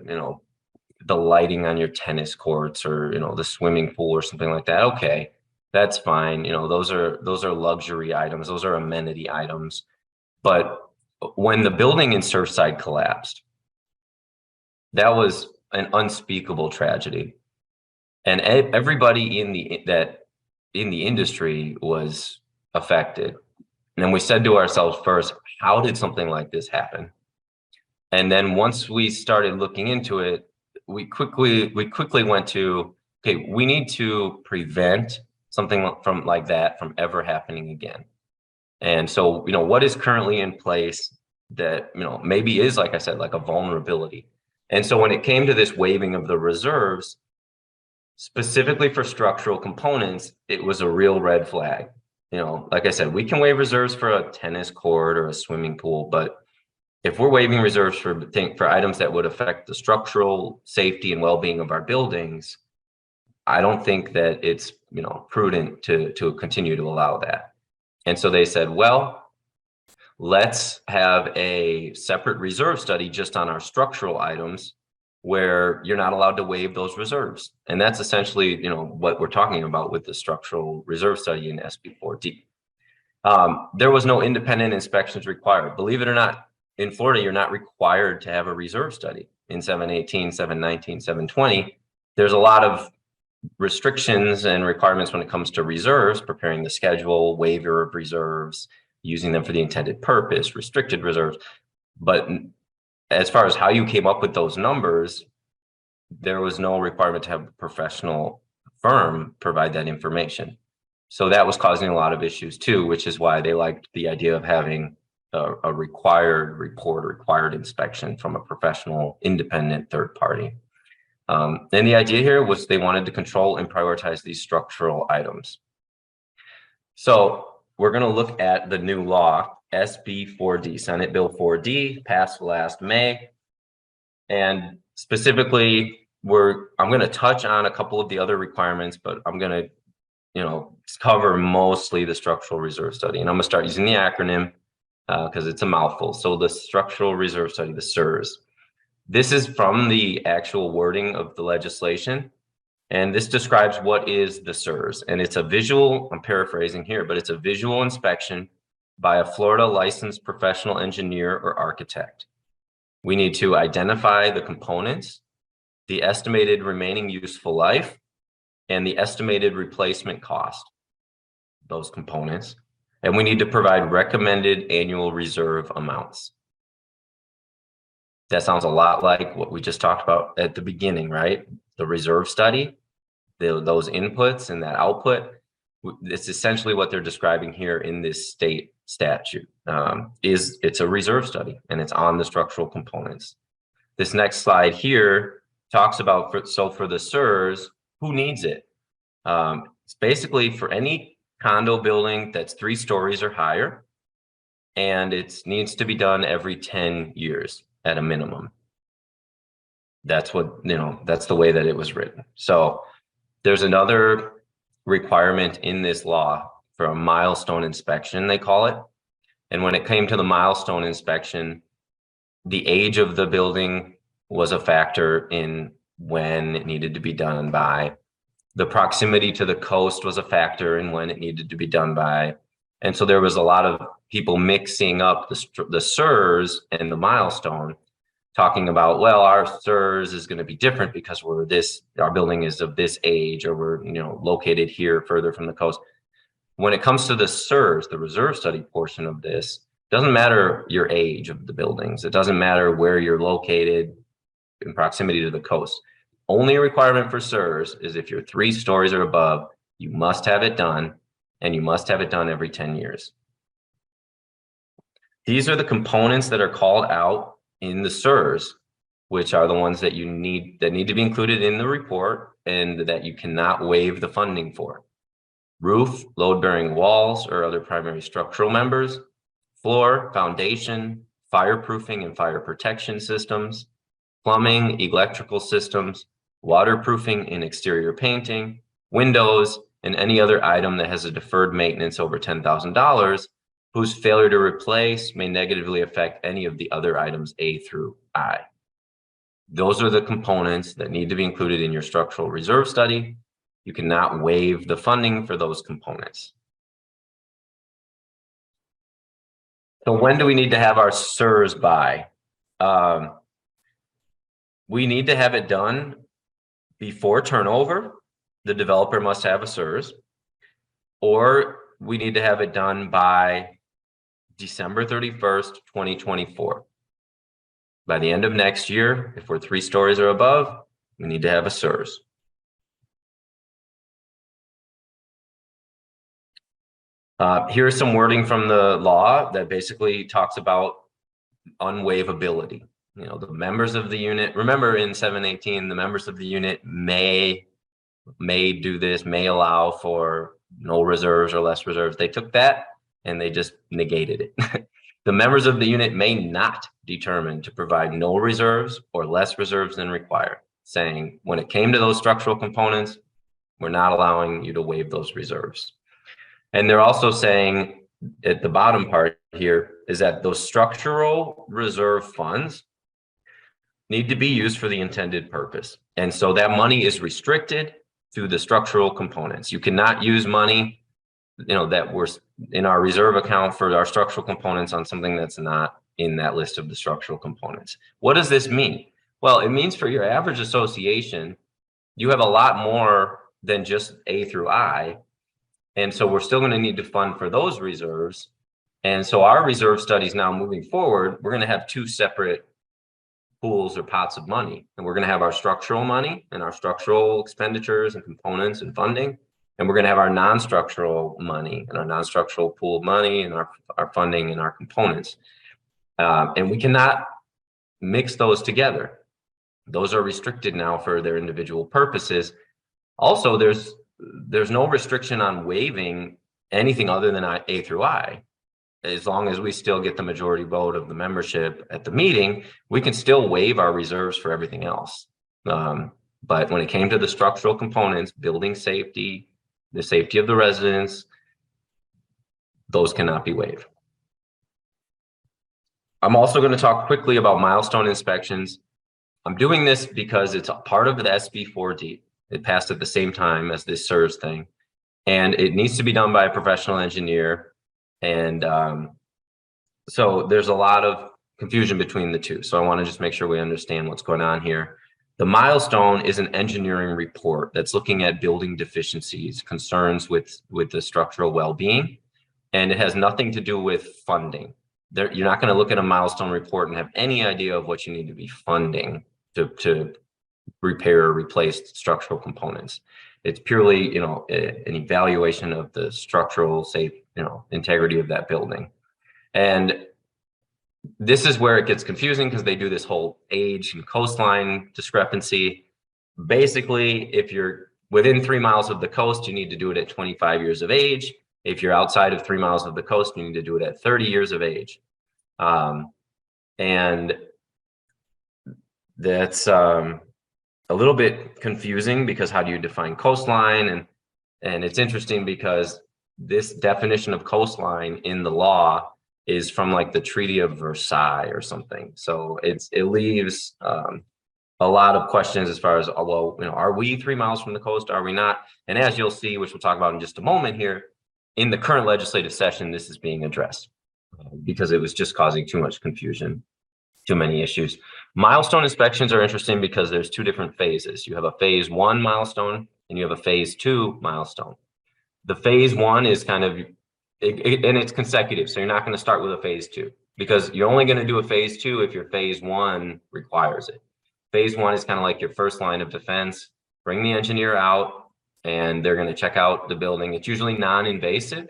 the lighting on your tennis courts or the swimming pool or something like that, okay, that's fine. Those are luxury items, those are amenity items. But when the building in Surfside collapsed, that was an unspeakable tragedy, and everybody in the industry was affected. And then we said to ourselves first, how did something like this happen? And then once we started looking into it, we quickly went to, okay, we need to prevent something like that from ever happening again. And so, what is currently in place that, maybe is, like I said, like a vulnerability. And so when it came to this waiving of the reserves, specifically for structural components, it was a real red flag. Like I said, we can waive reserves for a tennis court or a swimming pool, but if we're waiving reserves for items that would affect the structural safety and well-being of our buildings, I don't think that it's prudent to continue to allow that. And so they said, well, let's have a separate reserve study just on our structural items where you're not allowed to waive those reserves. And that's essentially, what we're talking about with the structural reserve study in SB4D. There was no independent inspections required. Believe it or not, in Florida, you're not required to have a reserve study. In 718, 719, 720, there's a lot of restrictions and requirements when it comes to reserves, preparing the schedule, waiver of reserves, using them for the intended purpose, restricted reserves. But as far as how you came up with those numbers, there was no requirement to have a professional firm provide that information. So that was causing a lot of issues too, which is why they liked the idea of having a required report, required inspection from a professional, independent third party. And the idea here was they wanted to control and prioritize these structural items. So we're going to look at the new law, SB4D, Senate Bill 4D, passed last May. And specifically, I'm going to touch on a couple of the other requirements, but I'm going to, cover mostly the structural reserve study. And I'm going to start using the acronym because it's a mouthful. So the structural reserve study, the SIRS. This is from the actual wording of the legislation. And this describes what is the SIRS. And it's a visual, I'm paraphrasing here, but it's a visual inspection by a Florida licensed professional engineer or architect. We need to identify the components, the estimated remaining useful life, and the estimated replacement cost, those components. And we need to provide recommended annual reserve amounts. That sounds a lot like what we just talked about at the beginning, right? The reserve study, those inputs and that output. It's essentially what they're describing here in this state statute. It's a reserve study and it's on the structural components. This next slide here talks about, for the SIRS, who needs it? It's basically for any condo building that's 3 stories or higher, and it needs to be done every 10 years at a minimum. That's what, that's the way that it was written. So there's another requirement in this law for a milestone inspection, they call it. And when it came to the milestone inspection, the age of the building was a factor in when it needed to be done by. The proximity to the coast was a factor in when it needed to be done by. And so there was a lot of people mixing up the SIRS and the milestone, talking about, well, our SIRS is going to be different because our building is of this age, or we're, located here further from the coast. When it comes to the SIRS, the reserve study portion of this, doesn't matter your age of the buildings. It doesn't matter where you're located in proximity to the coast. Only requirement for SIRS is if you're 3 stories or above, you must have it done, and you must have it done every 10 years. These are the components that are called out in the SIRS, which are the ones that need to be included in the report and that you cannot waive the funding for. Roof, load-bearing walls or other primary structural members, floor, foundation, fireproofing and fire protection systems, plumbing, electrical systems, waterproofing and exterior painting, windows, and any other item that has a deferred maintenance over $10,000, whose failure to replace may negatively affect any of the other items A through I. Those are the components that need to be included in your structural reserve study. You cannot waive the funding for those components. So when do we need to have our SIRS by? We need to have it done before turnover. The developer must have a SIRS, or we need to have it done by December 31st, 2024. By the end of next year, if we're 3 stories or above, we need to have a SIRS. Here's some wording from the law that basically talks about unwaivability. The members of the unit, remember in 718, the members of the unit may do this, may allow for no reserves or less reserves. They took that and they just negated it. The members of the unit may not determine to provide no reserves or less reserves than required, saying when it came to those structural components, We're not allowing you to waive those reserves. And they're also saying at the bottom part here is that those structural reserve funds need to be used for the intended purpose. And so that money is restricted through the structural components. You cannot use money, that we're in our reserve account for our structural components on something that's not in that list of the structural components. What does this mean? Well, it means for your average association, you have a lot more than just A through I. And so we're still going to need to fund for those reserves. And so our reserve studies now moving forward, we're going to have two separate pools or pots of money. And we're going to have our structural money and our structural expenditures and components and funding. And we're going to have our non-structural money and our non-structural pool of money and our funding and our components. And we cannot mix those together. Those are restricted now for their individual purposes. Also, there's no restriction on waiving anything other than A through I. As long as we still get the majority vote of the membership at the meeting, we can still waive our reserves for everything else. But when it came to the structural components, building safety, the safety of the residents, those cannot be waived. I'm also going to talk quickly about milestone inspections. I'm doing this because it's a part of the SB 4D. It passed at the same time as this SERS thing, and it needs to be done by a professional engineer. And so there's a lot of confusion between the two. So I want to just make sure we understand what's going on here. The milestone is an engineering report that's looking at building deficiencies, concerns with the structural well-being, and it has nothing to do with funding. You're not going to look at a milestone report and have any idea of what you need to be funding to repair or replace structural components. It's purely, an evaluation of the structural integrity of that building. And this is where it gets confusing because they do this whole age and coastline discrepancy. Basically, if you're within 3 miles of the coast, you need to do it at 25 years of age. If you're outside of 3 miles of the coast, you need to do it at 30 years of age. And that's a little bit confusing because how do you define coastline? And it's interesting because this definition of coastline in the law is from like the Treaty of Versailles or something. So it leaves a lot of questions as far as, are we 3 miles from the coast? Are we not? And as you'll see, which we'll talk about in just a moment here, in the current legislative session, this is being addressed because it was just causing too much confusion, too many issues. Milestone inspections are interesting because there's two different phases. You have a phase 1 milestone and you have a phase 2 milestone. The phase 1 is kind of, and it's consecutive. So you're not going to start with a phase 2 because you're only going to do a phase 2 if your phase 1 requires it. Phase 1 is kind of like your first line of defense. Bring the engineer out and they're going to check out the building. It's usually non-invasive,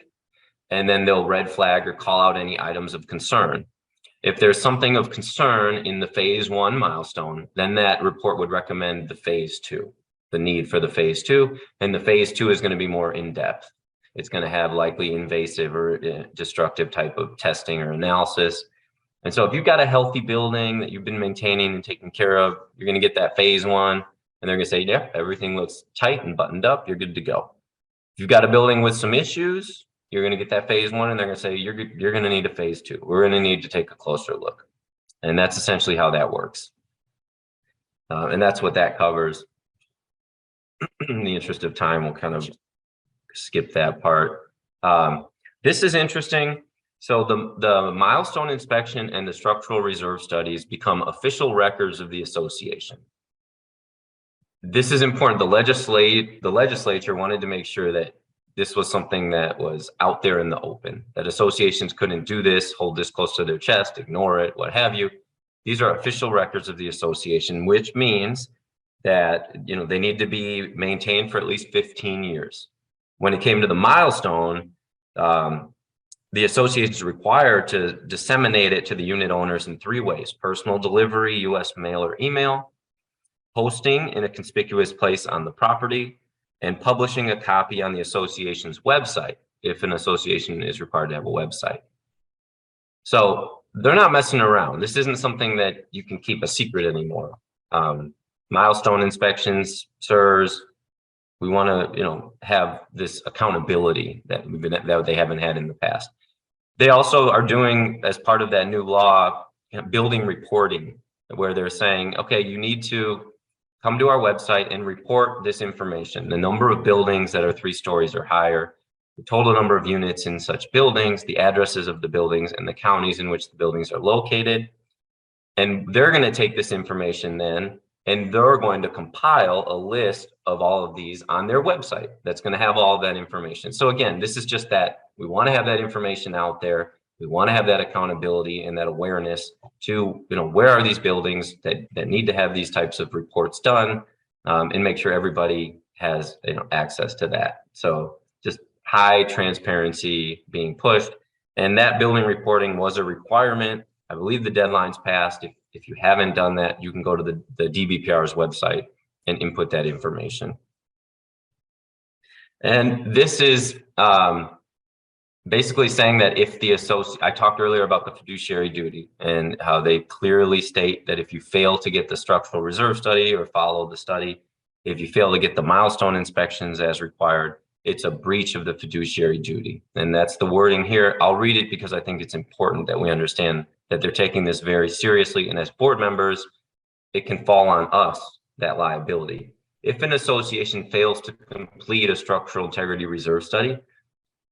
and then they'll red flag or call out any items of concern. If there's something of concern in the phase 1 milestone, then that report would recommend the phase 2, the need for the phase 2, and the phase 2 is going to be more in-depth. It's going to have likely invasive or destructive type of testing or analysis. And so if you've got a healthy building that you've been maintaining and taking care of, you're going to get that phase 1, and they're going to say, yeah, everything looks tight and buttoned up, you're good to go. If you've got a building with some issues, you're going to get that phase 1, and they're going to say, you're going to need a phase 2. We're going to need to take a closer look. And that's essentially how that works. And that's what that covers. In the interest of time, we'll kind of skip that part. This is interesting. So the milestone inspection and the structural reserve studies become official records of the association. This is important. The legislature wanted to make sure that this was something that was out there in the open, that associations couldn't do this, hold this close to their chest, ignore it, what have you. These are official records of the association, which means that they need to be maintained for at least 15 years. When it came to the milestone, the association is required to disseminate it to the unit owners in 3 ways: personal delivery, U.S. mail or email, posting in a conspicuous place on the property, and publishing a copy on the association's website if an association is required to have a website. So they're not messing around. This isn't something that you can keep a secret anymore. Milestone inspections, SERS, We want to, have this accountability that they haven't had in the past. They also are doing, as part of that new law, building reporting, where they're saying, okay, you need to come to our website and report this information: the number of buildings that are 3 stories or higher, the total number of units in such buildings, the addresses of the buildings, and the counties in which the buildings are located. And they're going to take this information then, and they're going to compile a list of all of these on their website that's going to have all of that information. So again, this is just that we want to have that information out there. We want to have that accountability and that awareness to, where are these buildings that need to have these types of reports done, and make sure everybody has, access to that. So just high transparency being pushed. And that building reporting was a requirement. I believe the deadline's passed. If you haven't done that, you can go to the DBPR's website and input that information. And this is basically saying that if the I talked earlier about the fiduciary duty and how they clearly state that if you fail to get the structural reserve study or follow the study, if you fail to get the milestone inspections as required, it's a breach of the fiduciary duty. And that's the wording here. I'll read it because I think it's important that we understand that they're taking this very seriously. And as board members, it can fall on us, that liability. If an association fails to complete a structural integrity reserve study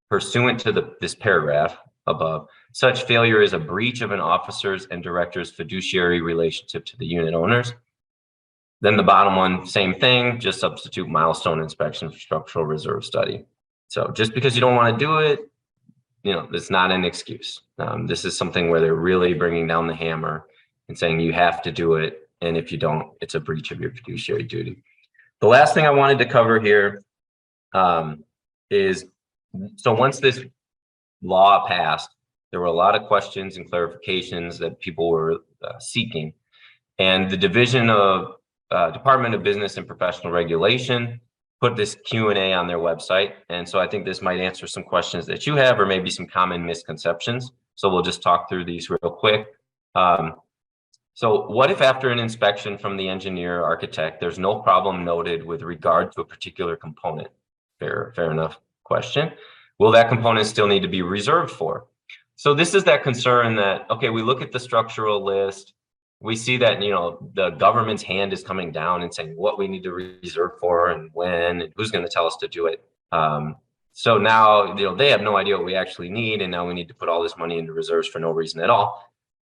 pursuant to this paragraph above, such failure is a breach of an officer's and director's fiduciary relationship to the unit owners. Then the bottom one, same thing, just substitute milestone inspection for structural reserve study. So just because you don't want to do it, it's not an excuse. This is something where they're really bringing down the hammer and saying you have to do it. And if you don't, it's a breach of your fiduciary duty. The last thing I wanted to cover here is, so once this law passed, there were a lot of questions and clarifications that people were seeking. And the Division of Department of Business and Professional Regulation put this Q&A on their website. And so I think this might answer some questions that you have, or maybe some common misconceptions. So we'll just talk through these real quick. So what if after an inspection from the engineer or architect, there's no problem noted with regard to a particular component? Fair enough question. Will that component still need to be reserved for? So this is that concern that, okay, we look at the structural list, we see that, the government's hand is coming down and saying what we need to reserve for and when, and who's going to tell us to do it. So now, they have no idea what we actually need, and now we need to put all this money into reserves for no reason at all.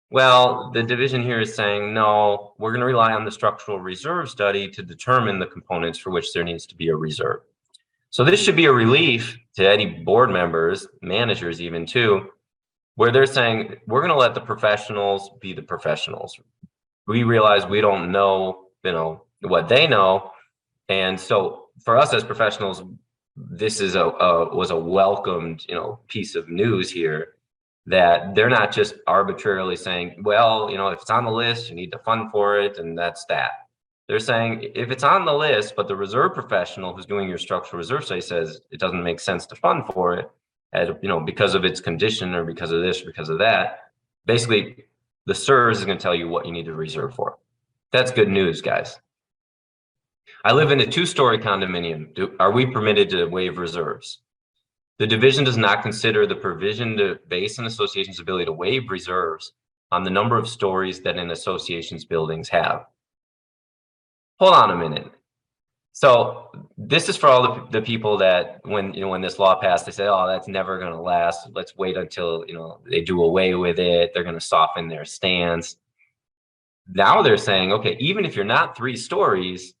Well, the division here is saying, no, we're going to rely on the structural reserve study to determine the components for which there needs to be a reserve. So this should be a relief to any board members, managers even too, where they're saying, we're going to let the professionals be the professionals. We realize we don't know, what they know. And so for us as professionals, this is was a welcomed, piece of news here, that they're not just arbitrarily saying, well, if it's on the list, you need to fund for it, and that's that. They're saying if it's on the list, but the reserve professional who's doing your structural reserve study says it doesn't make sense to fund for it, because of its condition or because of this or because of that, basically the SERS is going to tell you what you need to reserve for. That's good news, guys. I live in a 2-story condominium. Are we permitted to waive reserves? The division does not consider the provision to base an association's ability to waive reserves on the number of stories that an association's buildings have. Hold on a minute. So this is for all the people that when this law passed, they say, oh, that's never going to last. Let's wait until, they do away with it. They're going to soften their stance. Now they're saying, okay, even if you're not 3 stories,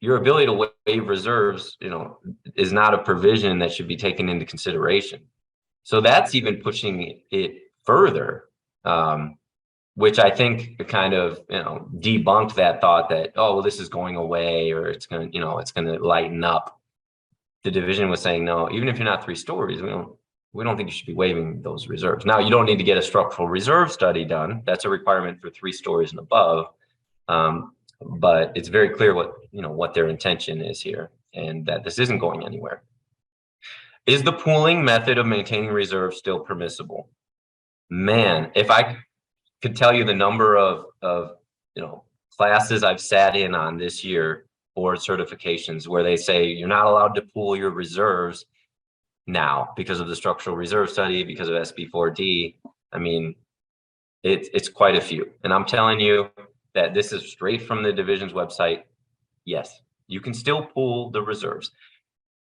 your ability to waive reserves, is not a provision that should be taken into consideration. So that's even pushing it further, which I think kind of, debunked that thought that, oh, well, this is going away, or it's going to, it's going to lighten up. The division was saying, no, even if you're not 3 stories, we don't think you should be waiving those reserves. Now, you don't need to get a structural reserve study done. That's a requirement for 3 stories and above. But it's very clear what their intention is here, and that this isn't going anywhere. Is the pooling method of maintaining reserves still permissible? Man, if I could tell you the number of classes I've sat in on this year board certifications where they say you're not allowed to pool your reserves now because of the structural reserve study, because of SB4D. I mean, it's quite a few. And I'm telling you that this is straight from the division's website. Yes, you can still pool the reserves.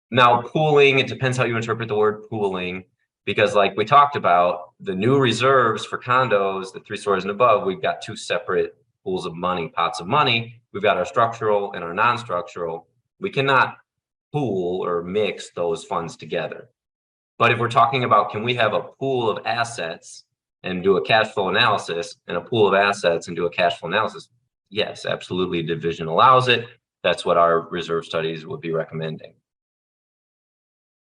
Now, pooling, it depends how you interpret the word pooling, because like we talked about, the new reserves for condos, the 3 stories and above, we've got 2 separate pools of money, pots of money. We've got our structural and our non-structural. We cannot pool or mix those funds together. But if we're talking about, can we have a pool of assets and do a cash flow analysis, and a pool of assets and do a cash flow analysis? Yes, absolutely. Division allows it. That's what our reserve studies would be recommending.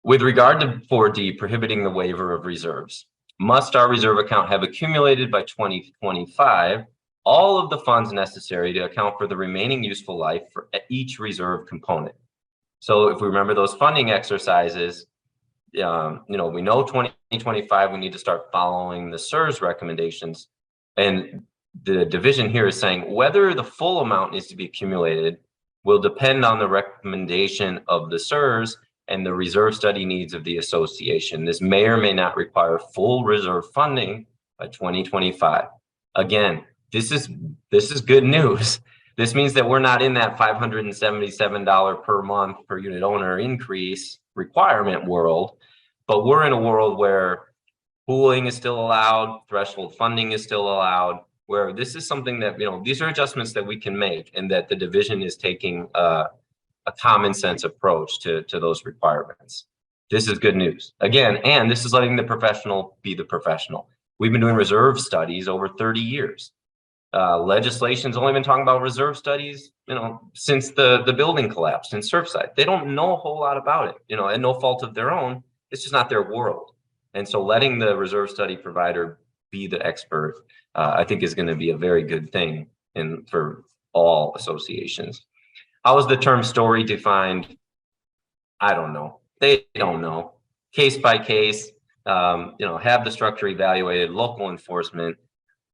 With regard to 4D, prohibiting the waiver of reserves, must our reserve account have accumulated by 2025 all of the funds necessary to account for the remaining useful life for each reserve component? So if we remember those funding exercises, we know 2025, we need to start following the SIRS recommendations. And the division here is saying whether the full amount needs to be accumulated will depend on the recommendation of the SIRS and the reserve study needs of the association. This may or may not require full reserve funding by 2025. Again, this is good news. This means that we're not in that $577 per month per unit owner increase requirement world, but we're in a world where pooling is still allowed, threshold funding is still allowed, where this is something that, these are adjustments that we can make, and that the division is taking a common sense approach to those requirements. This is good news. Again, and this is letting the professional be the professional. We've been doing reserve studies over 30 years. Legislation's only been talking about reserve studies, since the building collapsed in Surfside. They don't know a whole lot about it, and no fault of their own. It's just not their world. And so letting the reserve study provider be the expert, I think is going to be a very good thing for all associations. How is the term story defined? I don't know. They don't know. Case by case, have the structure evaluated, local enforcement.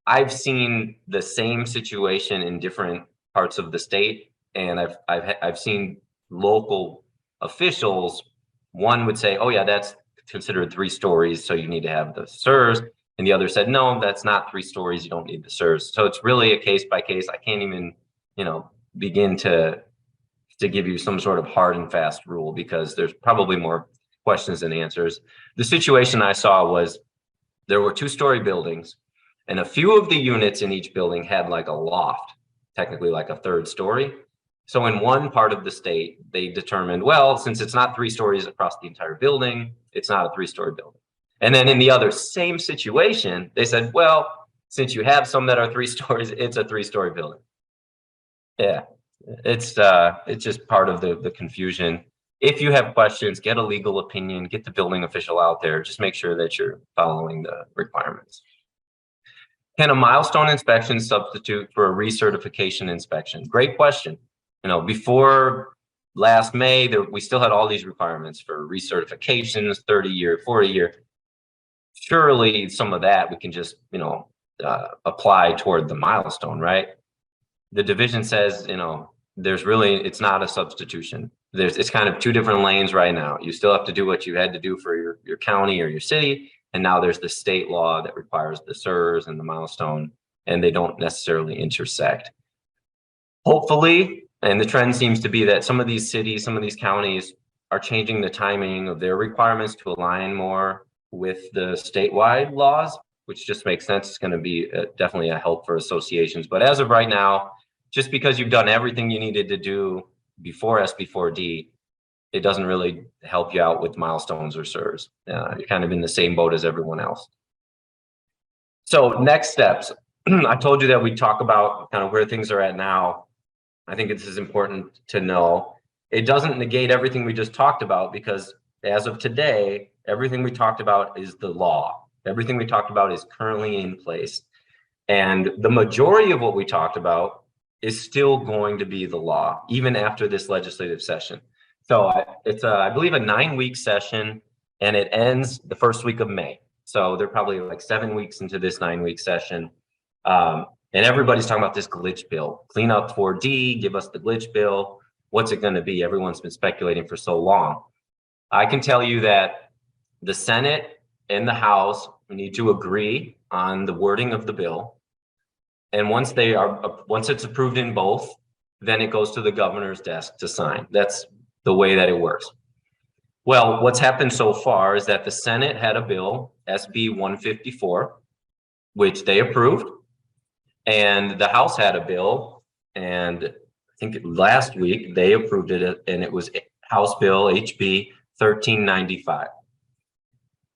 I've seen the same situation in different parts of the state, and I've seen local officials. One would say, "Oh yeah, that's considered 3 stories, so you need to have the SIRS," and the other said, "No, that's not 3 stories. You don't need the SIRS." So it's really a case by case. I can't even, begin to give you some sort of hard and fast rule, because there's probably more questions than answers. The situation I saw was there were 2-story buildings, and a few of the units in each building had like a loft, technically like a 3rd story. So in one part of the state, they determined, well, since it's not 3 stories across the entire building, it's not a 3-story building. And then in the other same situation, they said, well, since you have some that are 3 stories, it's a 3-story building. Yeah, it's just part of the confusion. If you have questions, get a legal opinion, get the building official out there. Just make sure that you're following the requirements. Can a milestone inspection substitute for a recertification inspection? Great question. Before last May, we still had all these requirements for recertifications, 30-year, 40-year. Surely some of that we can just, apply toward the milestone, right? The division says, it's not a substitution. It's kind of 2 different lanes right now. You still have to do what you had to do for your county or your city. And now there's the state law that requires the SIRS and the milestone, and they don't necessarily intersect. Hopefully, and the trend seems to be that some of these cities, some of these counties are changing the timing of their requirements to align more with the statewide laws, which just makes sense. It's going to be definitely a help for associations. But as of right now, just because you've done everything you needed to do before SB4D, it doesn't really help you out with milestones or SIRS. You're kind of in the same boat as everyone else. So next steps. I told you that we'd talk about kind of where things are at now. I think this is important to know. It doesn't negate everything we just talked about, because as of today, everything we talked about is the law. Everything we talked about is currently in place. And the majority of what we talked about is still going to be the law, even after this legislative session. So it's, I believe, a 9-week session, and it ends the first week of May. So they're probably like 7 weeks into this 9-week session. And everybody's talking about this glitch bill. Clean up 4D, give us the glitch bill. what's it going to be? Everyone's been speculating for so long. I can tell you that the Senate and the House need to agree on the wording of the bill. And once it's approved in both, then it goes to the governor's desk to sign. That's the way that it works. Well, what's happened so far is that the Senate had a bill, SB 154, which they approved, and the House had a bill, and I think last week they approved it, and it was House Bill HB 1395.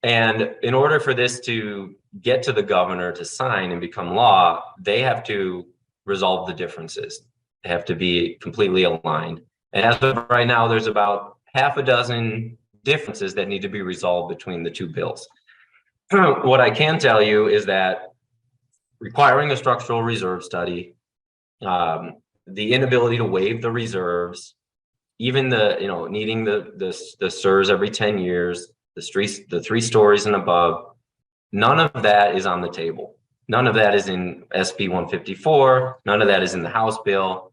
And in order for this to get to the governor to sign and become law, they have to resolve the differences. They have to be completely aligned. And as of right now, there's about half a dozen differences that need to be resolved between the two bills. What I can tell you is that requiring a structural reserve study, the inability to waive the reserves, even needing the SERS every 10 years, the 3 stories and above, none of that is on the table. None of that is in SB 154. None of that is in the House bill.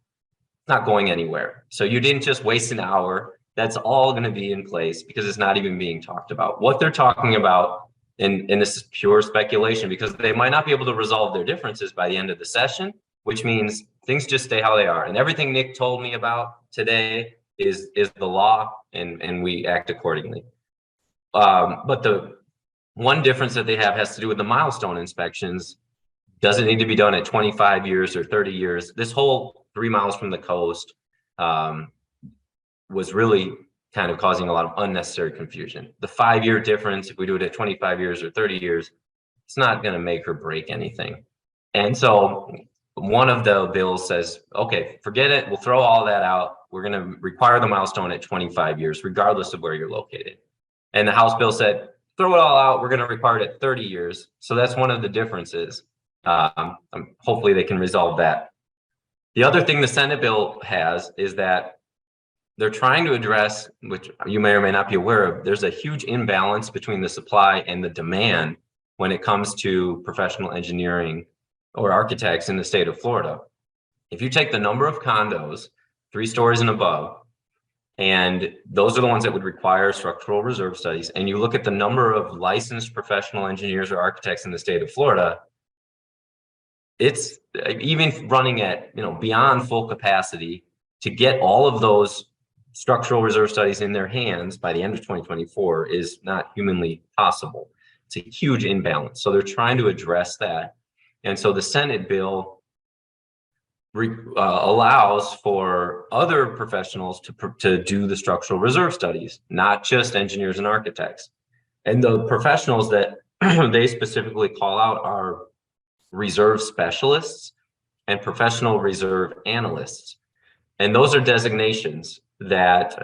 It's not going anywhere. So you didn't just waste an hour. That's all going to be in place because it's not even being talked about. What they're talking about, and this is pure speculation, because they might not be able to resolve their differences by the end of the session, which means things just stay how they are. And everything Nick told me about today is the law, and we act accordingly. But the one difference that they have has to do with the milestone inspections. Does it need to be done at 25 years or 30 years? This whole 3 miles from the coast was really kind of causing a lot of unnecessary confusion. The 5-year difference, if we do it at 25 years or 30 years, it's not going to make or break anything. And so one of the bills says, okay, forget it. We'll throw all that out. We're going to require the milestone at 25 years, regardless of where you're located. And the House bill said, throw it all out. We're going to require it at 30 years. So that's one of the differences. Hopefully they can resolve that. The other thing the Senate bill has is that they're trying to address, which you may or may not be aware of, there's a huge imbalance between the supply and the demand when it comes to professional engineering or architects in the state of Florida. If you take the number of condos, 3 stories and above, and those are the ones that would require structural reserve studies, and you look at the number of licensed professional engineers or architects in the state of Florida, it's even running at beyond full capacity to get all of those structural reserve studies in their hands by the end of 2024 is not humanly possible. It's a huge imbalance. So they're trying to address that. And so the Senate bill allows for other professionals to do the structural reserve studies, not just engineers and architects. And the professionals that they specifically call out are reserve specialists and professional reserve analysts. And those are designations that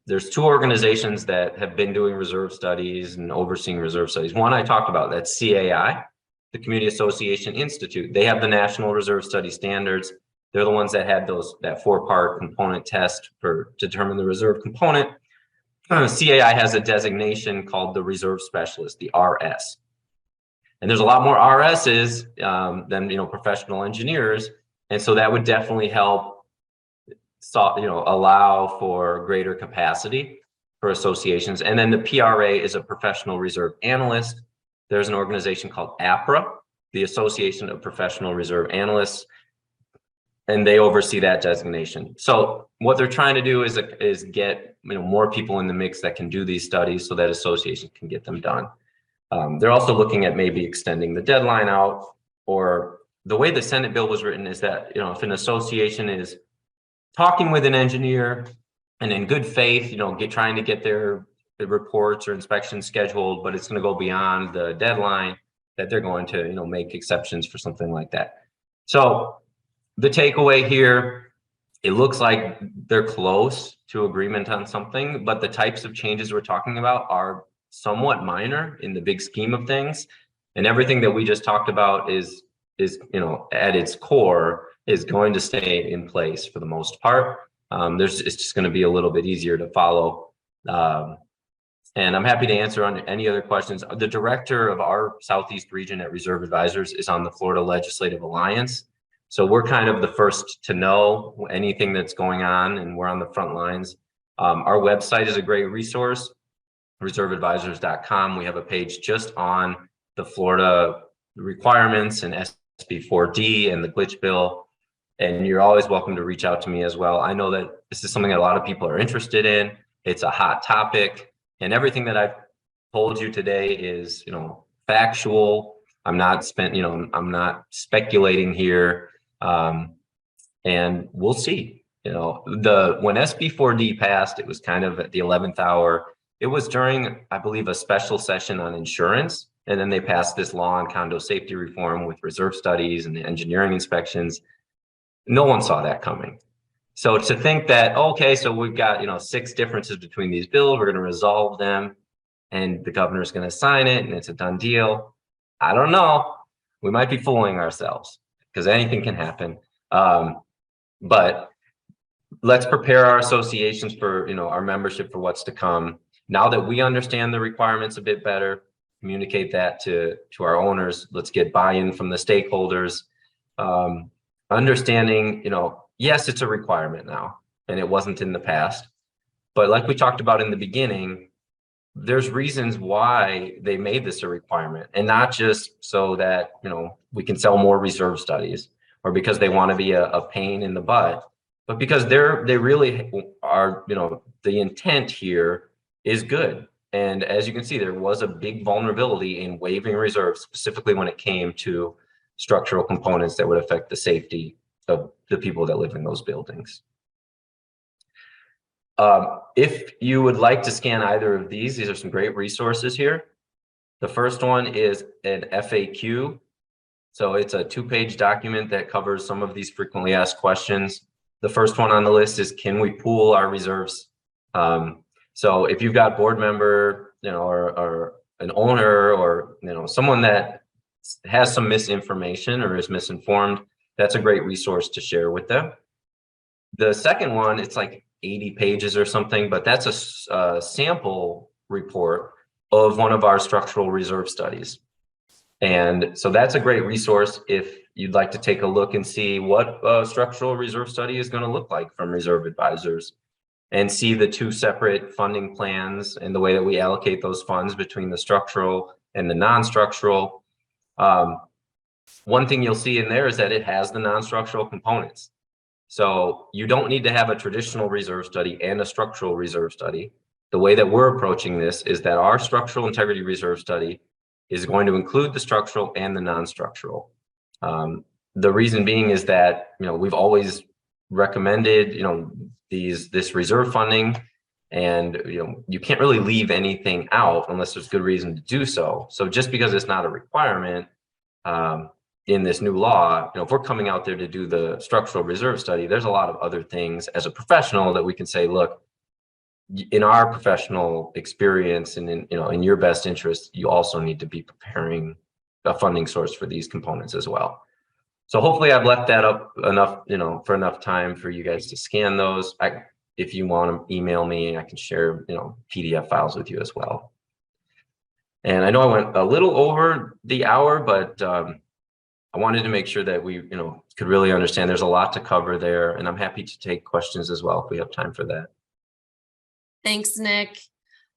there's 2 organizations that have been doing reserve studies and overseeing reserve studies. One I talked about, that's CAI, the Community Association Institute. They have the National Reserve Study Standards. They're the ones that had that 4-part component test to determine the reserve component. CAI has a designation called the Reserve Specialist, the RS. And there's a lot more RSs than professional engineers, and so that would definitely help allow for greater capacity for associations. And then the PRA is a professional reserve analyst. There's an organization called APRA, the Association of Professional Reserve Analysts, and they oversee that designation. So what they're trying to do is get more people in the mix that can do these studies so that associations can get them done. They're also looking at maybe extending the deadline out, or the way the Senate bill was written is that if an association is talking with an engineer and in good faith, trying to get their reports or inspections scheduled, but it's going to go beyond the deadline, that they're going to make exceptions for something like that. So the takeaway here, it looks like they're close to agreement on something, but the types of changes we're talking about are somewhat minor in the big scheme of things. And everything that we just talked about is at its core is going to stay in place for the most part. It's just going to be a little bit easier to follow. And I'm happy to answer on any other questions. The director of our Southeast region at Reserve Advisors is on the Florida Legislative Alliance. So we're kind of the first to know anything that's going on, and we're on the front lines. Our website is a great resource, reserveadvisors.com. We have a page just on the Florida requirements and SB 4D and the glitch bill. And you're always welcome to reach out to me as well. I know that this is something that a lot of people are interested in. It's a hot topic, and everything that I've told you today is, factual. I'm not speculating here. And we'll see. When SB 4D passed, it was kind of at the 11th hour. It was during, I believe, a special session on insurance, and then they passed this law on condo safety reform with reserve studies and engineering inspections. No one saw that coming. So to think that, okay, so we've got 6 differences between these bills, we're going to resolve them, and the governor's going to sign it, and it's a done deal. I don't know. We might be fooling ourselves because anything can happen. But let's prepare our associations for our membership for what's to come. Now that we understand the requirements a bit better, communicate that to our owners. Let's get buy-in from the stakeholders. Understanding, yes, it's a requirement now, and it wasn't in the past. But like we talked about in the beginning, there's reasons why they made this a requirement, and not just so that we can sell more reserve studies, or because they want to be a pain in the butt, but because they really are, the intent here is good. And as you can see, there was a big vulnerability in waiving reserves, specifically when it came to structural components that would affect the safety of the people that live in those buildings. If you would like to scan either of these are some great resources here. The first one is an FAQ. So it's a 2-page document that covers some of these frequently asked questions. The first one on the list is, can we pool our reserves? So if you've got board member, or an owner, or someone that has some misinformation or is misinformed, that's a great resource to share with them. The second one, it's like 80 pages or something, but that's a sample report of one of our structural reserve studies. And so that's a great resource if you'd like to take a look and see what a structural reserve study is going to look like from Reserve Advisors, and see the 2 separate funding plans and the way that we allocate those funds between the structural and the non-structural. One thing you'll see in there is that it has the non-structural components. So you don't need to have a traditional reserve study and a structural reserve study. The way that we're approaching this is that our structural integrity reserve study is going to include the structural and the non-structural. The reason being is that, we've always recommended, this reserve funding, and, you can't really leave anything out unless there's good reason to do so. So just because it's not a requirement, in this new law, if we're coming out there to do the structural reserve study, there's a lot of other things as a professional that we can say, look, in our professional experience and in your best interest, you also need to be preparing a funding source for these components as well. So hopefully I've left that up enough, for enough time for you guys to scan those. If you want to email me, I can share, PDF files with you as well. And I know I went a little over the hour, but I wanted to make sure that we, could really understand there's a lot to cover there, and I'm happy to take questions as well if we have time for that. Thanks, Nick.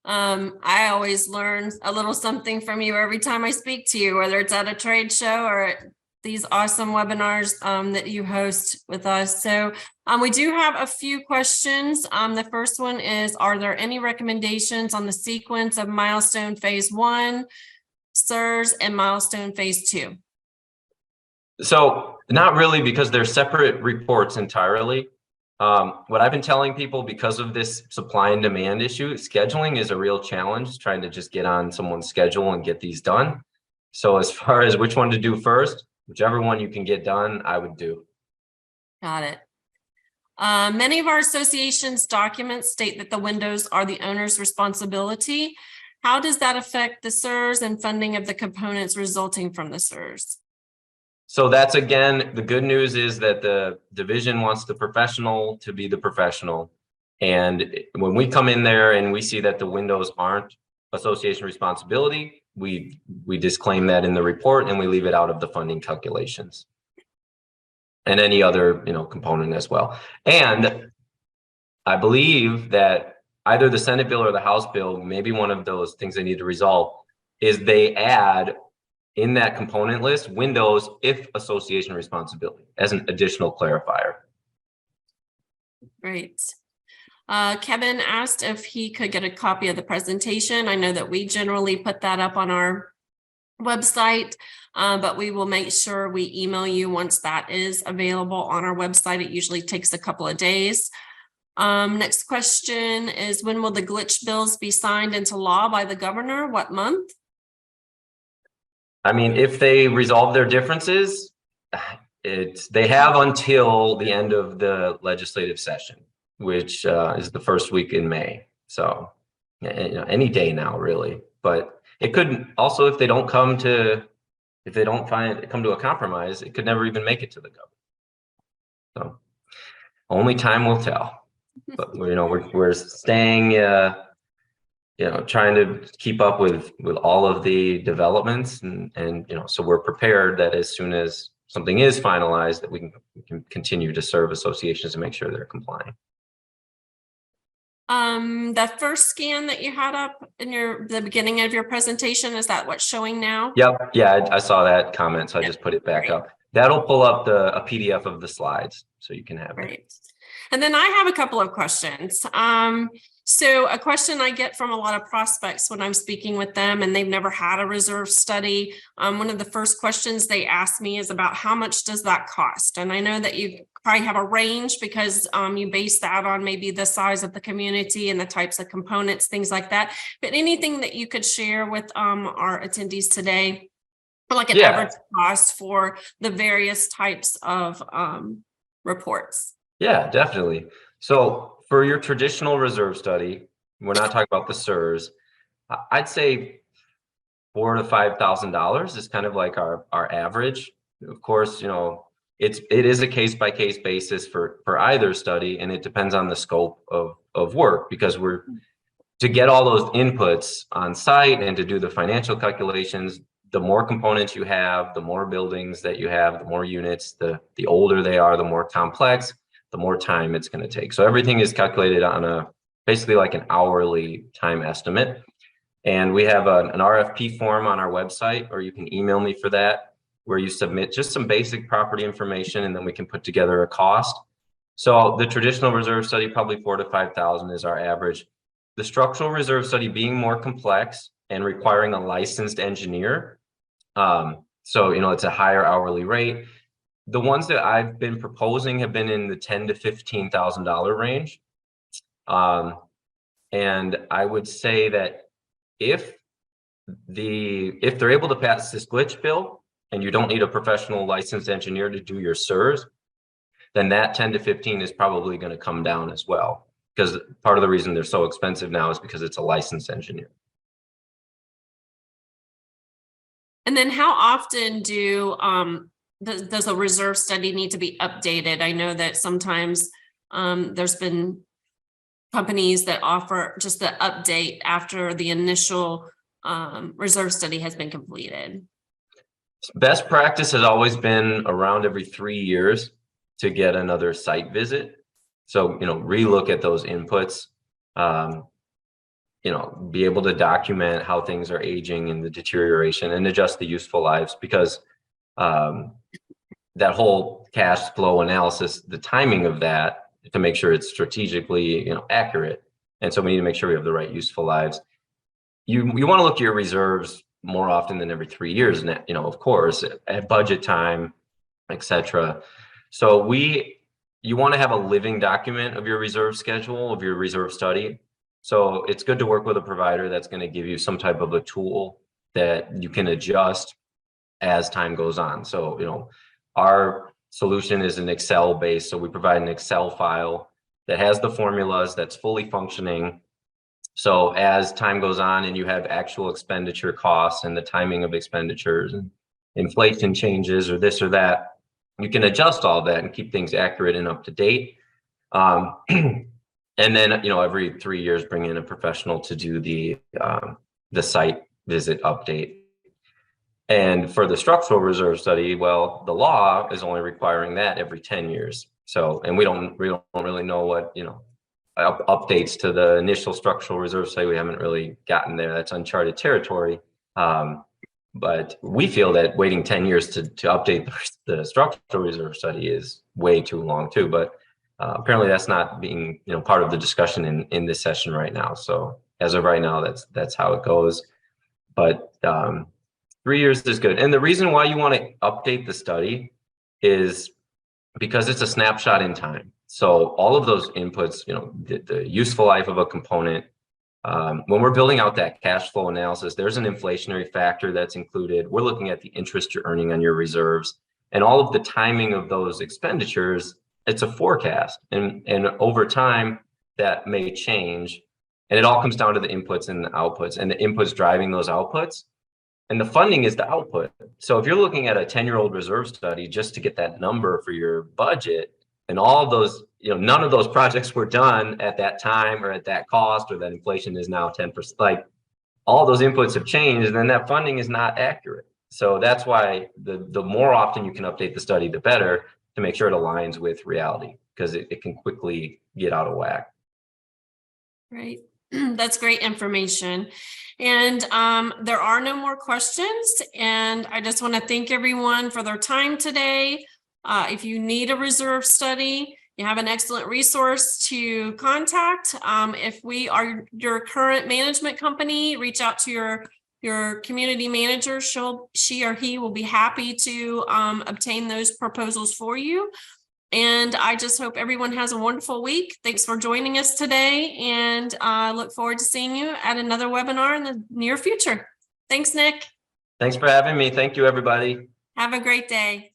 I always learn a little something from you every time I speak to you, whether it's at a trade show or at these awesome webinars that you host with us. So we do have a few questions. The first one is, are there any recommendations on the sequence of milestone phase 1, SIRS, and milestone phase 2? So not really, because they're separate reports entirely. What I've been telling people, because of this supply and demand issue, scheduling is a real challenge, trying to just get on someone's schedule and get these done. So as far as which one to do first, whichever one you can get done, I would do. Got it. Many of our association's documents state that the windows are the owner's responsibility. How does that affect the SIRS and funding of the components resulting from the SIRS? So that's, again, the good news is that the division wants the professional to be the professional. And when we come in there and we see that the windows aren't association responsibility, we disclaim that in the report and we leave it out of the funding calculations. and any other, component as well. And I believe that either the Senate bill or the House bill, maybe one of those things they need to resolve, is they add in that component list windows if association responsibility as an additional clarifier. Great. Kevin asked if he could get a copy of the presentation. I know that we generally put that up on our website, but we will make sure we email you once that is available on our website. It usually takes a couple of days. Next question is, when will the glitch bills be signed into law by the governor? What month? I mean, if they resolve their differences, they have until the end of the legislative session, which is the first week in May. So, any day now, really. But it could also, if they don't come to a compromise, it could never even make it to the governor. So, only time will tell. But we're staying, trying to keep up with all of the developments, and so we're prepared that as soon as something is finalized, that we can continue to serve associations and make sure they're complying. That first scan that you had up in the beginning of your presentation, is that what's showing now? Yep. Yeah, I saw that comment, so I just put it back up. That'll pull up a PDF of the slides, so you can have it. And then I have a couple of questions. So a question I get from a lot of prospects when I'm speaking with them and they've never had a reserve study. One of the first questions they ask me is about how much does that cost? And I know that you probably have a range because you base that on maybe the size of the community and the types of components, things like that. But anything that you could share with our attendees today, like an average cost for the various types of reports? Yeah, definitely. So for your traditional reserve study, we're not talking about the SIRS, I'd say $4,000 to $5,000 is kind of like our average. Of course, it is a case-by-case basis for either study, and it depends on the scope of work, because to get all those inputs on site and to do the financial calculations, the more components you have, the more buildings that you have, the more units, the older they are, the more complex, the more time it's going to take. So everything is calculated on basically like an hourly time estimate. And we have an RFP form on our website, or you can email me for that, where you submit just some basic property information, and then we can put together a cost. So the traditional reserve study, probably $4,000 to $5,000 is our average. The structural reserve study being more complex and requiring a licensed engineer. So, it's a higher hourly rate. The ones that I've been proposing have been in the $10,000 to $15,000 range. And I would say that if they're able to pass this glitch bill and you don't need a professional licensed engineer to do your SIRS, then that 10 to 15 is probably going to come down as well. Because part of the reason they're so expensive now is because it's a licensed engineer. And then how often does a reserve study need to be updated? I know that sometimes there's been companies that offer just the update after the initial reserve study has been completed. Best practice has always been around every 3 years to get another site visit. So, relook at those inputs, be able to document how things are aging and the deterioration, and adjust the useful lives, because that whole cash flow analysis, the timing of that, to make sure it's strategically, accurate. And so we need to make sure we have the right useful lives. You want to look at your reserves more often than every 3 years, and of course, at budget time, etc. So you want to have a living document of your reserve schedule, of your reserve study. So it's good to work with a provider that's going to give you some type of a tool that you can adjust as time goes on. So, our solution is an Excel based. So we provide an Excel file that has the formulas, that's fully functioning. So as time goes on and you have actual expenditure costs and the timing of expenditures and inflation changes or this or that, you can adjust all that and keep things accurate and up to date. And then, every 3 years, bring in a professional to do the site visit update. And for the structural reserve study, well, the law is only requiring that every 10 years. So, and we don't really know what, updates to the initial structural reserve study. We haven't really gotten there. That's uncharted territory. But we feel that waiting 10 years to update the structural reserve study is way too long too. But apparently that's not being, part of the discussion in this session right now. So as of right now, that's how it goes. But 3 years is good. And the reason why you want to update the study is because it's a snapshot in time. So all of those inputs, the useful life of a component, when we're building out that cash flow analysis, there's an inflationary factor that's included. We're looking at the interest you're earning on your reserves and all of the timing of those expenditures. It's a forecast, and over time that may change, and it all comes down to the inputs and the outputs, and the inputs driving those outputs, and the funding is the output. So if you're looking at a 10-year-old reserve study just to get that number for your budget, and all of those, none of those projects were done at that time or at that cost, or that inflation is now 10%, like all those inputs have changed, and then that funding is not accurate. So that's why the more often you can update the study, the better, to make sure it aligns with reality, because it can quickly get out of whack. Right. That's great information. And there are no more questions. And I just want to thank everyone for their time today. If you need a reserve study, you have an excellent resource to contact. If we are your current management company, reach out to your community manager. She or he will be happy to obtain those proposals for you. And I just hope everyone has a wonderful week. Thanks for joining us today, and I look forward to seeing you at another webinar in the near future. Thanks, Nick. Thanks for having me. Thank you, everybody. Have a great day.